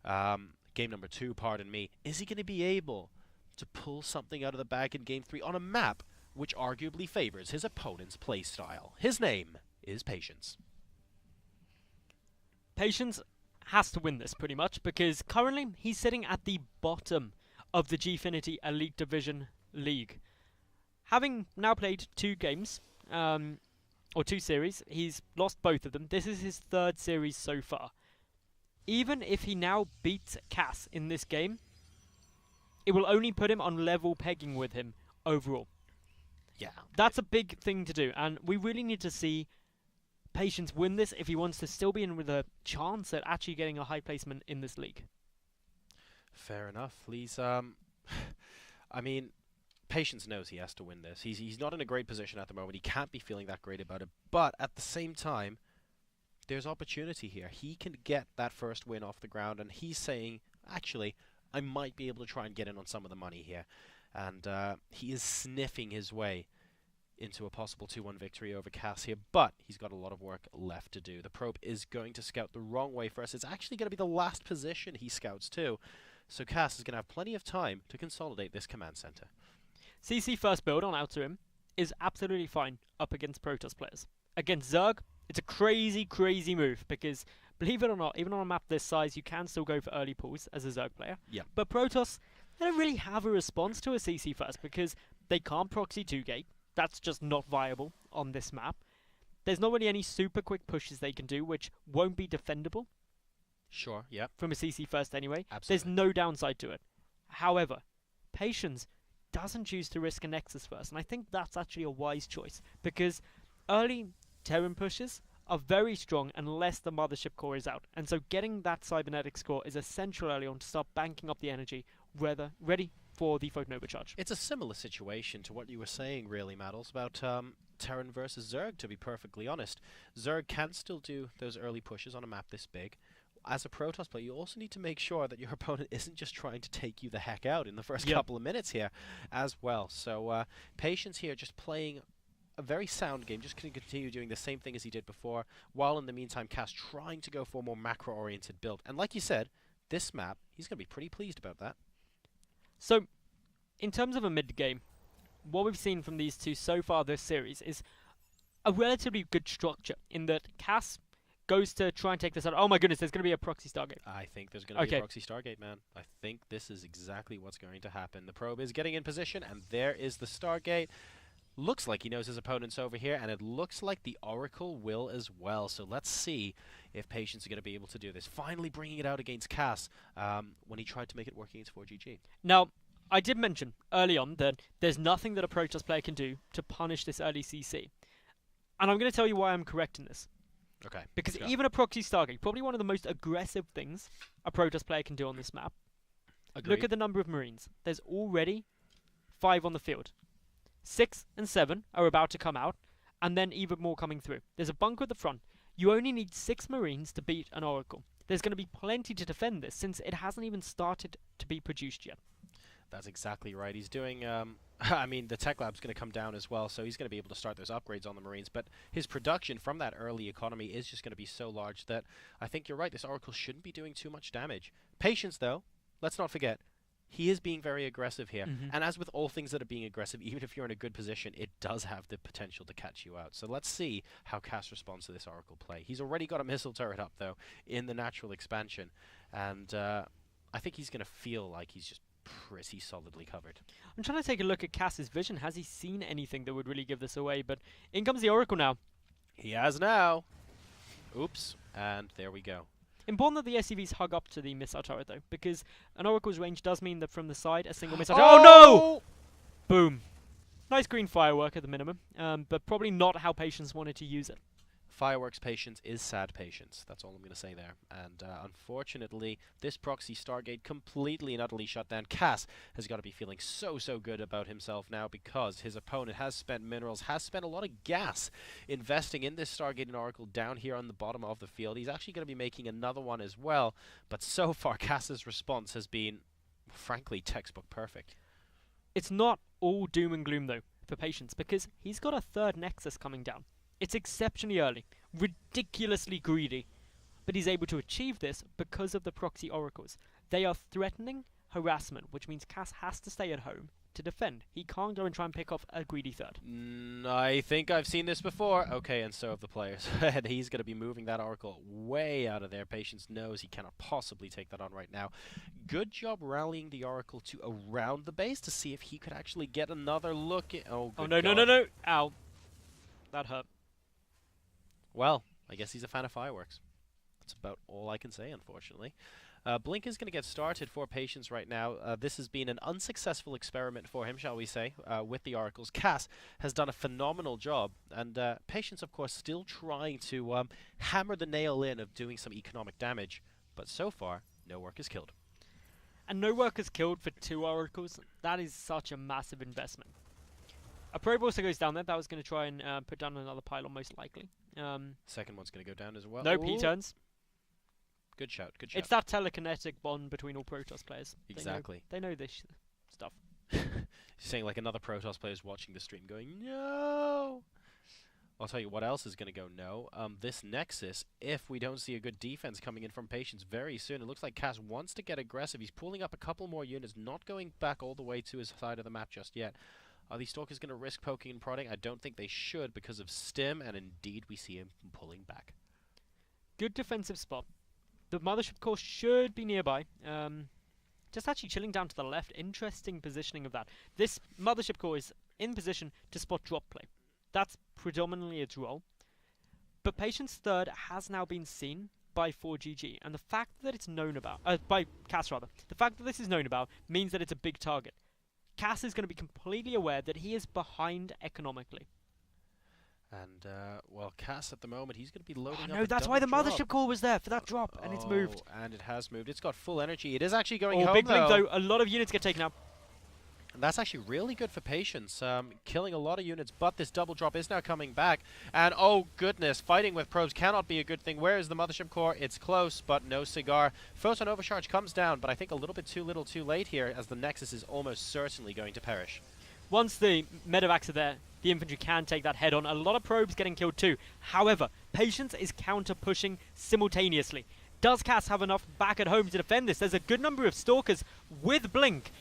Game number 2, pardon me. Is he going to be able to pull something out of the bag in game 3 on a map which arguably favors his opponent's playstyle? His name is Patience. Patience has to win this pretty much because currently he's sitting at the bottom of the Gfinity Elite Division League. Having now played 2 games, or 2 series, he's lost both of them. This is his 3rd series so far. Even if he now beats Cass in this game, it will only put him on level pegging with him overall. Yeah. That's a big thing to do, and we really need to see Patience win this if he wants to still be in with a chance at actually getting a high placement in this league. Fair enough. He's, I mean, Patience knows he has to win this. He's not in a great position at the moment. He can't be feeling that great about it. But at the same time, there's opportunity here. He can get that first win off the ground, and he's saying, actually, I might be able to try and get in on some of the money here. And he is sniffing his way into a possible 2-1 victory over Cass here, but he's got a lot of work left to do. The probe is going to scout the wrong way first. It's actually going to be the last position he scouts too. So Cass is going to have plenty of time to consolidate this command center. CC first build on Outer Rim is absolutely fine up against Protoss players. Against Zerg, it's a crazy, crazy move because, believe it or not, even on a map this size, you can still go for early pulls as a Zerg player. Yeah. But Protoss, they don't really have a response to a CC first because they can't proxy 2-gate. That's just not viable on this map. There's not really any super quick pushes they can do, which won't be defendable. Sure, yeah. From a CC first anyway. Absolutely. There's no downside to it. However, Patience doesn't choose to risk a Nexus first, and I think that's actually a wise choice, because early Terran pushes are very strong unless the Mothership core is out, and so getting that Cybernetics core is essential early on to start banking up the energy, ready for the Photon Overcharge. It's a similar situation to what you were saying, really, Maddles, about Terran versus Zerg, to be perfectly honest. Zerg can still do those early pushes on a map this big. As a Protoss player, you also need to make sure that your opponent isn't just trying to take you the heck out in the first couple of minutes here as well. So Patience here just playing a very sound game, just going to continue doing the same thing as he did before, while in the meantime Cass trying to go for a more macro-oriented build. And like you said, this map, he's going to be pretty pleased about that. So, in terms of a mid-game, what we've seen from these two so far this series is a relatively good structure, in that Cass goes to try and take this out. Oh my goodness, there's going to be a proxy Stargate. I think there's going to be a proxy Stargate, man. I think this is exactly what's going to happen. The probe is getting in position, and there is the Stargate. Looks like he knows his opponent's over here, and it looks like the Oracle will as well. So let's see if Patience is going to be able to do this. Finally bringing it out against Cass when he tried to make it work against 4GG. Now, I did mention early on that there's nothing that a Protoss player can do to punish this early CC. And I'm going to tell you why I'm correct in this. Okay. Because even a proxy Stargate, probably one of the most aggressive things a Protoss player can do on this map. Agreed. Look at the number of Marines. There's already 5 on the field. 6 and 7 are about to come out, and then even more coming through. There's a bunker at the front. You only need 6 Marines to beat an Oracle. There's going to be plenty to defend this, since it hasn't even started to be produced yet. That's exactly right. He's doing, I mean, the tech lab's going to come down as well, so he's going to be able to start those upgrades on the Marines, but his production from that early economy is just going to be so large that I think you're right, this Oracle shouldn't be doing too much damage. Patience, though, let's not forget, he is being very aggressive here, and as with all things that are being aggressive, even if you're in a good position, it does have the potential to catch you out. So let's see how Cass responds to this Oracle play. He's already got a missile turret up, though, in the natural expansion, and I think he's going to feel like he's just pretty solidly covered. I'm trying to take a look at Cass's vision. Has he seen anything that would really give this away? But in comes the Oracle now. He has now. Oops. And there we go. Important that the SCVs hug up to the missile turret, though, because an Oracle's range does mean that from the side, a single missile turret... Oh, no! Boom. Nice green firework at the minimum, but probably not how Patience wanted to use it. Fireworks Patience is sad patience. That's all I'm going to say there. And unfortunately, this proxy Stargate completely and utterly shut down. Cass has got to be feeling so good about himself now because his opponent has spent minerals, has spent a lot of gas investing in this Stargate and Oracle down here on the bottom of the field. He's actually going to be making another one as well. But so far, Cass's response has been, frankly, textbook perfect. It's not all doom and gloom, though, for Patience, because he's got a third Nexus coming down. It's exceptionally early, ridiculously greedy, but he's able to achieve this because of the proxy oracles. They are threatening harassment, which means Cass has to stay at home to defend. He can't go and try and pick off a greedy third. I think I've seen this before. Okay, and so have the players. And he's going to be moving that Oracle way out of there. Patience knows he cannot possibly take that on right now. Good job rallying the Oracle to around the base to see if he could actually get another look at... Oh, no. Ow. That hurt. Well, I guess he's a fan of fireworks. That's about all I can say, unfortunately. Blink is going to get started for Patience right now. This has been an unsuccessful experiment for him, shall we say, with the Oracles. Cass has done a phenomenal job, and Patience, of course, still trying to hammer the nail in of doing some economic damage. But so far, no work is killed. And no work is killed for 2 Oracles. That is such a massive investment. A probe also goes down there. That was going to try and put down another pylon, most likely. Second one's going to go down as well. Nope, he turns. Good shout, good shout. It's that telekinetic bond between all Protoss players. Exactly. They know this stuff. You're saying like another Protoss player is watching the stream going, no! I'll tell you what else is going to go no. This Nexus, if we don't see a good defense coming in from Patience very soon, it looks like Cass wants to get aggressive. He's pulling up a couple more units, not going back all the way to his side of the map just yet. Are these Stalkers going to risk poking and prodding? I don't think they should because of Stim, and indeed we see him pulling back. Good defensive spot. The Mothership Core should be nearby. Just actually chilling down to the left. Interesting positioning of that. This Mothership Core is in position to spot drop play. That's predominantly its role. But Patience third has now been seen by 4GG, and the fact that it's known about, by Cass rather, the fact that this is known about means that it's a big target. Cass is going to be completely aware that he is behind economically. And, well, Cass at the moment, he's going to be loading up. No, that's why the Mothership Core was there, for that drop, and it's moved. And it has moved. It's got full energy. It is actually going home, big blink, though. though. A lot of units get taken out. And that's actually really good for Patience, killing a lot of units, but this double drop is now coming back. And, oh, goodness, fighting with probes cannot be a good thing. Where is the Mothership Core? It's close, but no cigar. Photon Overcharge comes down, but I think a little bit too little too late here, as the Nexus is almost certainly going to perish. Once the medevacs are there, the infantry can take that head on. A lot of probes getting killed too. However, Patience is counter-pushing simultaneously. Does Cass have enough back at home to defend this? There's a good number of Stalkers with Blink.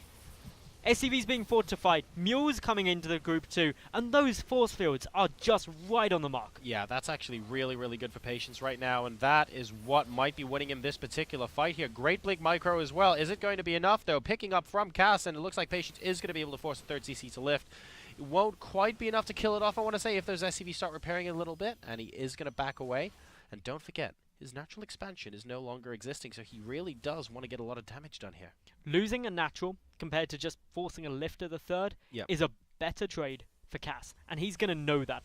SCV's being fortified, Mules coming into the group too, and those force fields are just right on the mark. Yeah, that's actually really good for Patience right now, and that is what might be winning him this particular fight here. Great Blink Micro as well. Is it going to be enough, though? Picking up from Cass, and it looks like Patience is going to be able to force the third CC to lift. It won't quite be enough to kill it off, I want to say, if those SCVs start repairing it a little bit, and he is going to back away. And don't forget, his natural expansion is no longer existing, so he really does want to get a lot of damage done here. Losing a natural compared to just forcing a lift at the third is a better trade for Cass, and he's going to know that.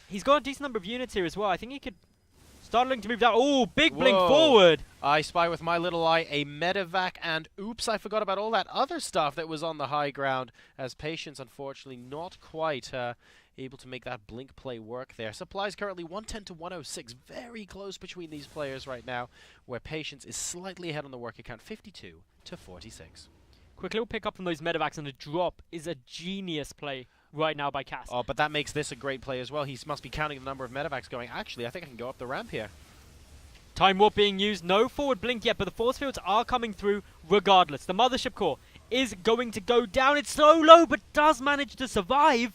He's got a decent number of units here as well. I think he could start looking to move down. Oh, big blink forward! I spy with my little eye a medevac, and oops, I forgot about all that other stuff that was on the high ground, as Patience, unfortunately, not quite able to make that blink play work there. Supplies currently 110 to 106, very close between these players right now, where Patience is slightly ahead on the work account, 52 to 46. Quick little pick up from those medevacs, and a drop is a genius play right now by Cass. Oh, but that makes this a great play as well. He must be counting the number of medevacs going, actually, I think I can go up the ramp here. Time warp being used, no forward blink yet, but the force fields are coming through regardless. The Mothership Core is going to go down. It's so low, but does manage to survive.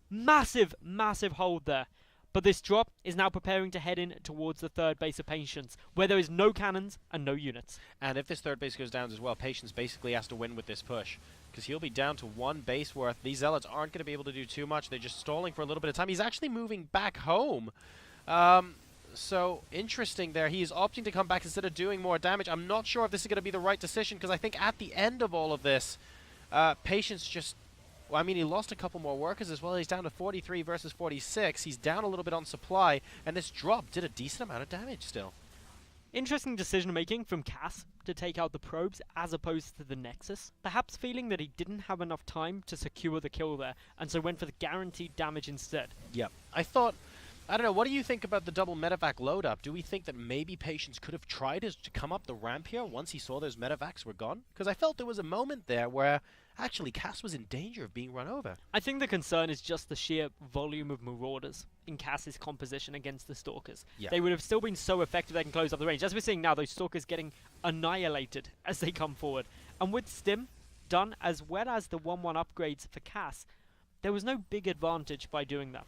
Massive hold there. But this drop is now preparing to head in towards the third base of Patience, where there is no cannons and no units. And if this third base goes down as well, Patience basically has to win with this push, because he'll be down to one base worth. These Zealots aren't going to be able to do too much. They're just stalling for a little bit of time. He's actually moving back home. So interesting there. He is opting to come back instead of doing more damage. I'm not sure if this is going to be the right decision, because I think at the end of all of this, Patience just Well, I mean, he lost a couple more workers as well. He's down to 43 versus 46. He's down a little bit on supply, and this drop did a decent amount of damage still. Interesting decision making from Cass to take out the probes as opposed to the Nexus, perhaps feeling that he didn't have enough time to secure the kill there, and so went for the guaranteed damage instead. Yep. I don't know, what do you think about the double medevac load up? Do we think that maybe Patience could have tried to come up the ramp here once he saw those medevacs were gone? Because I felt there was a moment there where actually Cass was in danger of being run over. I think the concern is just the sheer volume of Marauders in Cass's composition against the Stalkers. Yeah. They would have still been so effective they can close up the range. As we're seeing now, those Stalkers getting annihilated as they come forward. And with Stim done, as well as the 1-1 upgrades for Cass, there was no big advantage by doing that.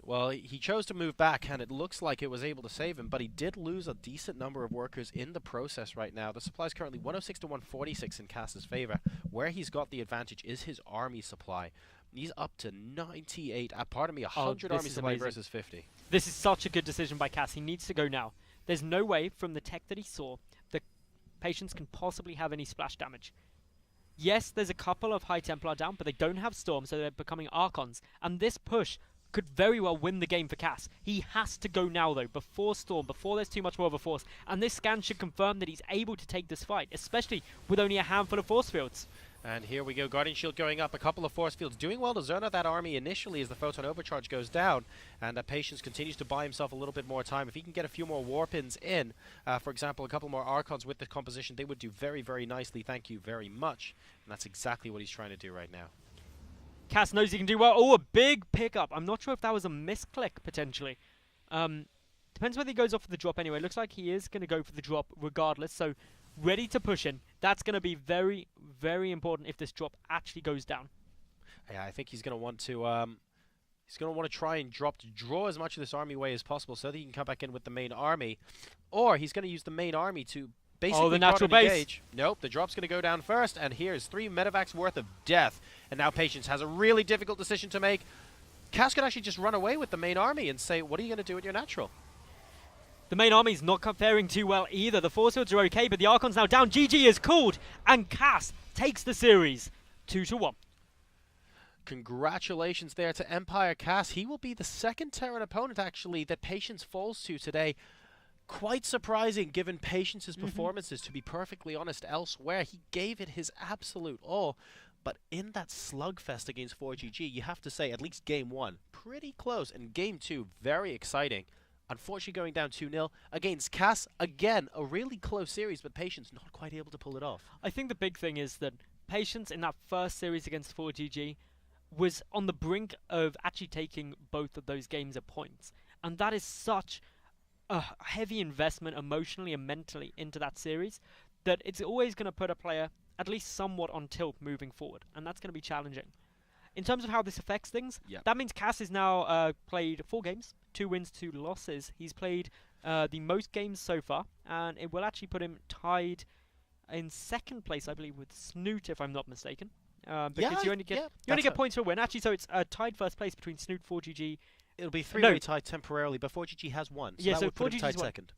Well, he chose to move back, and it looks like it was able to save him, but he did lose a decent number of workers in the process right now. The supply is currently 106 to 146 in Cass's favor. Where he's got the advantage is his army supply. He's up to 98, 100 army supply amazing. versus 50. This is such a good decision by Cass. He needs to go now. There's no way from the tech that he saw that Patience can possibly have any splash damage. Yes, there's a couple of High Templar down, but they don't have Storm, so they're becoming Archons. And this push could very well win the game for Cass. He has to go now, though, before Storm, before there's too much more of a force. And this scan should confirm that he's able to take this fight, especially with only a handful of force fields. And here we go, Guardian Shield going up, a couple of force fields doing well to zone out that army initially as the Photon Overcharge goes down, and Patience continues to buy himself a little bit more time. If he can get a few more Warpins in, for example, a couple more Archons with the composition, they would do very, very nicely, thank you very much. And that's exactly what he's trying to do right now. Cass knows he can do well. Oh, a big pickup. I'm not sure if that was a misclick, potentially. Depends whether he goes off for the drop anyway. Looks like he is going to go for the drop regardless, so ready to push in. That's going to be very, very important if this drop actually goes down. Yeah, I think he's going to want to try and draw as much of this army away as possible so that he can come back in with the main army, or he's going to use the main army to basically the natural base. Engage. Nope, the drop's going to go down first, and here's 3 medevacs worth of death. And now Patience has a really difficult decision to make. Cass could actually just run away with the main army and say, what are you going to do with your natural? The main army's not faring too well either. The force fields are okay, but the Archon's now down. GG is called, and Cass takes the series 2-1. Congratulations there to Empire Cass. He will be the second Terran opponent, actually, that Patience falls to today. Quite surprising, given Patience's performances, to be perfectly honest, elsewhere. He gave it his absolute all. But in that slugfest against 4GG, you have to say, at least Game 1, pretty close. And Game 2, very exciting. Unfortunately going down 2-0 against Cass. Again, a really close series, but Patience not quite able to pull it off. I think the big thing is that Patience in that first series against 4GG was on the brink of actually taking both of those games at points. And that is such a heavy investment emotionally and mentally into that series that it's always going to put a player at least somewhat on tilt moving forward. And that's going to be challenging. In terms of how this affects things, that means Cass has now played 4 games, 2 wins, 2 losses. He's played the most games so far, and it will actually put him tied in second place, I believe, with Snoot, if I'm not mistaken. Because you only get points for a win. Actually, so it's tied first place between Snoot, 4GG. It'll be 3-way tied temporarily, but 4GG has won, so that would put him tied second.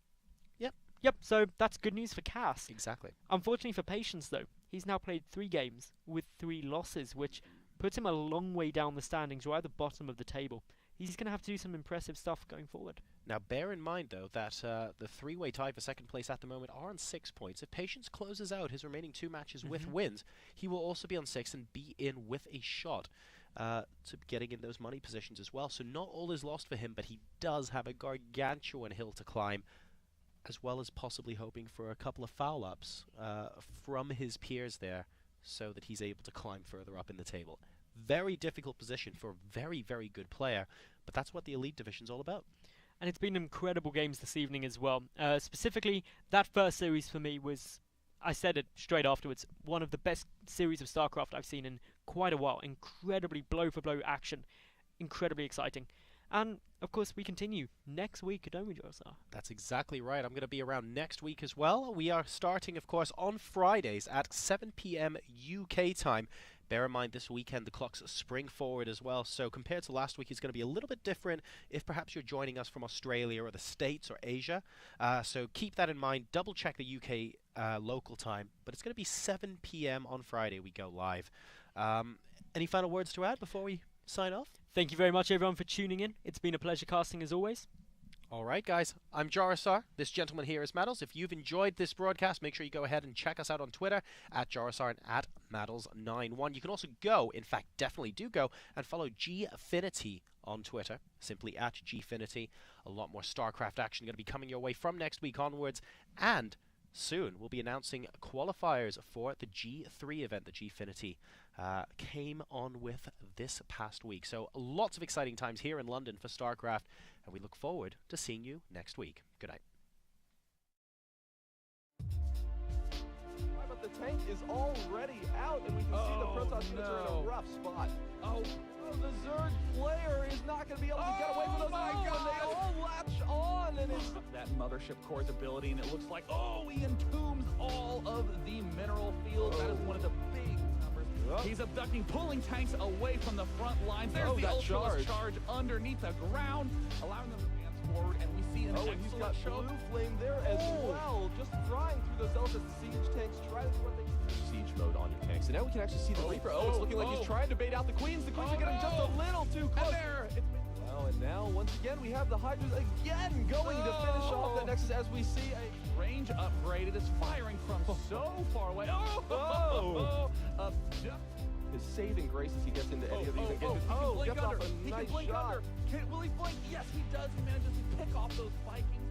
Yep, so that's good news for Cass. Exactly. Unfortunately for Patience, though, he's now played 3 games with 3 losses, which puts him a long way down the standings, right at the bottom of the table. He's going to have to do some impressive stuff going forward. Now, bear in mind, though, that the 3-way tie for second place at the moment are on 6 points. If Patience closes out his remaining 2 matches with wins, he will also be on 6 and be in with a shot to getting in those money positions as well. So not all is lost for him, but he does have a gargantuan hill to climb, as well as possibly hoping for a couple of foul-ups from his peers there, so that he's able to climb further up in the table. Very difficult position for a very, very good player, but that's what the Elite Division's all about. And it's been incredible games this evening as well. Specifically, that first series for me was, I said it straight afterwards, one of the best series of Starcraft I've seen in quite a while. Incredibly blow-for-blow action. Incredibly exciting. And, of course, we continue next week, don't we, Josar? That's exactly right. I'm going to be around next week as well. We are starting, of course, on Fridays at 7 p.m. UK time. Bear in mind, this weekend the clocks spring forward as well, so compared to last week, it's going to be a little bit different if perhaps you're joining us from Australia or the States or Asia. So keep that in mind. Double check the UK local time, but it's going to be 7 p.m. on Friday we go live. Any final words to add before we sign off? Thank you very much, everyone, for tuning in. It's been a pleasure casting as always. All right, guys. I'm Jarasar. This gentleman here is Maddles. If you've enjoyed this broadcast, make sure you go ahead and check us out on Twitter at Jarasar and at Maddles91. You can also go, in fact, definitely do go and follow Gfinity on Twitter, simply at Gfinity. A lot more Starcraft action going to be coming your way from next week onwards, and soon we'll be announcing qualifiers for the G3 event that Gfinity came on with this past week. So lots of exciting times here in London for Starcraft, and we look forward to seeing you next week. Good night. But the tank is already out, and we can see the Protoss units are in a rough spot. Oh, the Zerg player is not going to be able to get away from those. My God. They all latch on, and it's That Mothership Core's ability, and it looks like, he entombs all of the mineral field. That is one of the big numbers. He's abducting, pulling tanks away from the front lines. There's the that Ultralisk charge underneath the ground, allowing them to advance forward, and we see an and he's got excellent show. blue flame there as well, just flying through those Zealous siege tanks, try to do what they can. Siege mode on your tanks, and now we can actually see the Reaper. It's looking like he's trying to bait out the Queens. The Queens are getting just a little too close. And now, once again, we have the Hydras again going to finish off that Nexus as we see a Range upgrade. It is firing from so far away. his saving grace as he gets into any of these engagements. He can blink Gets under. off a He nice can blink shot. under. Will he blink? Yes, he does. He manages to pick off those Vikings.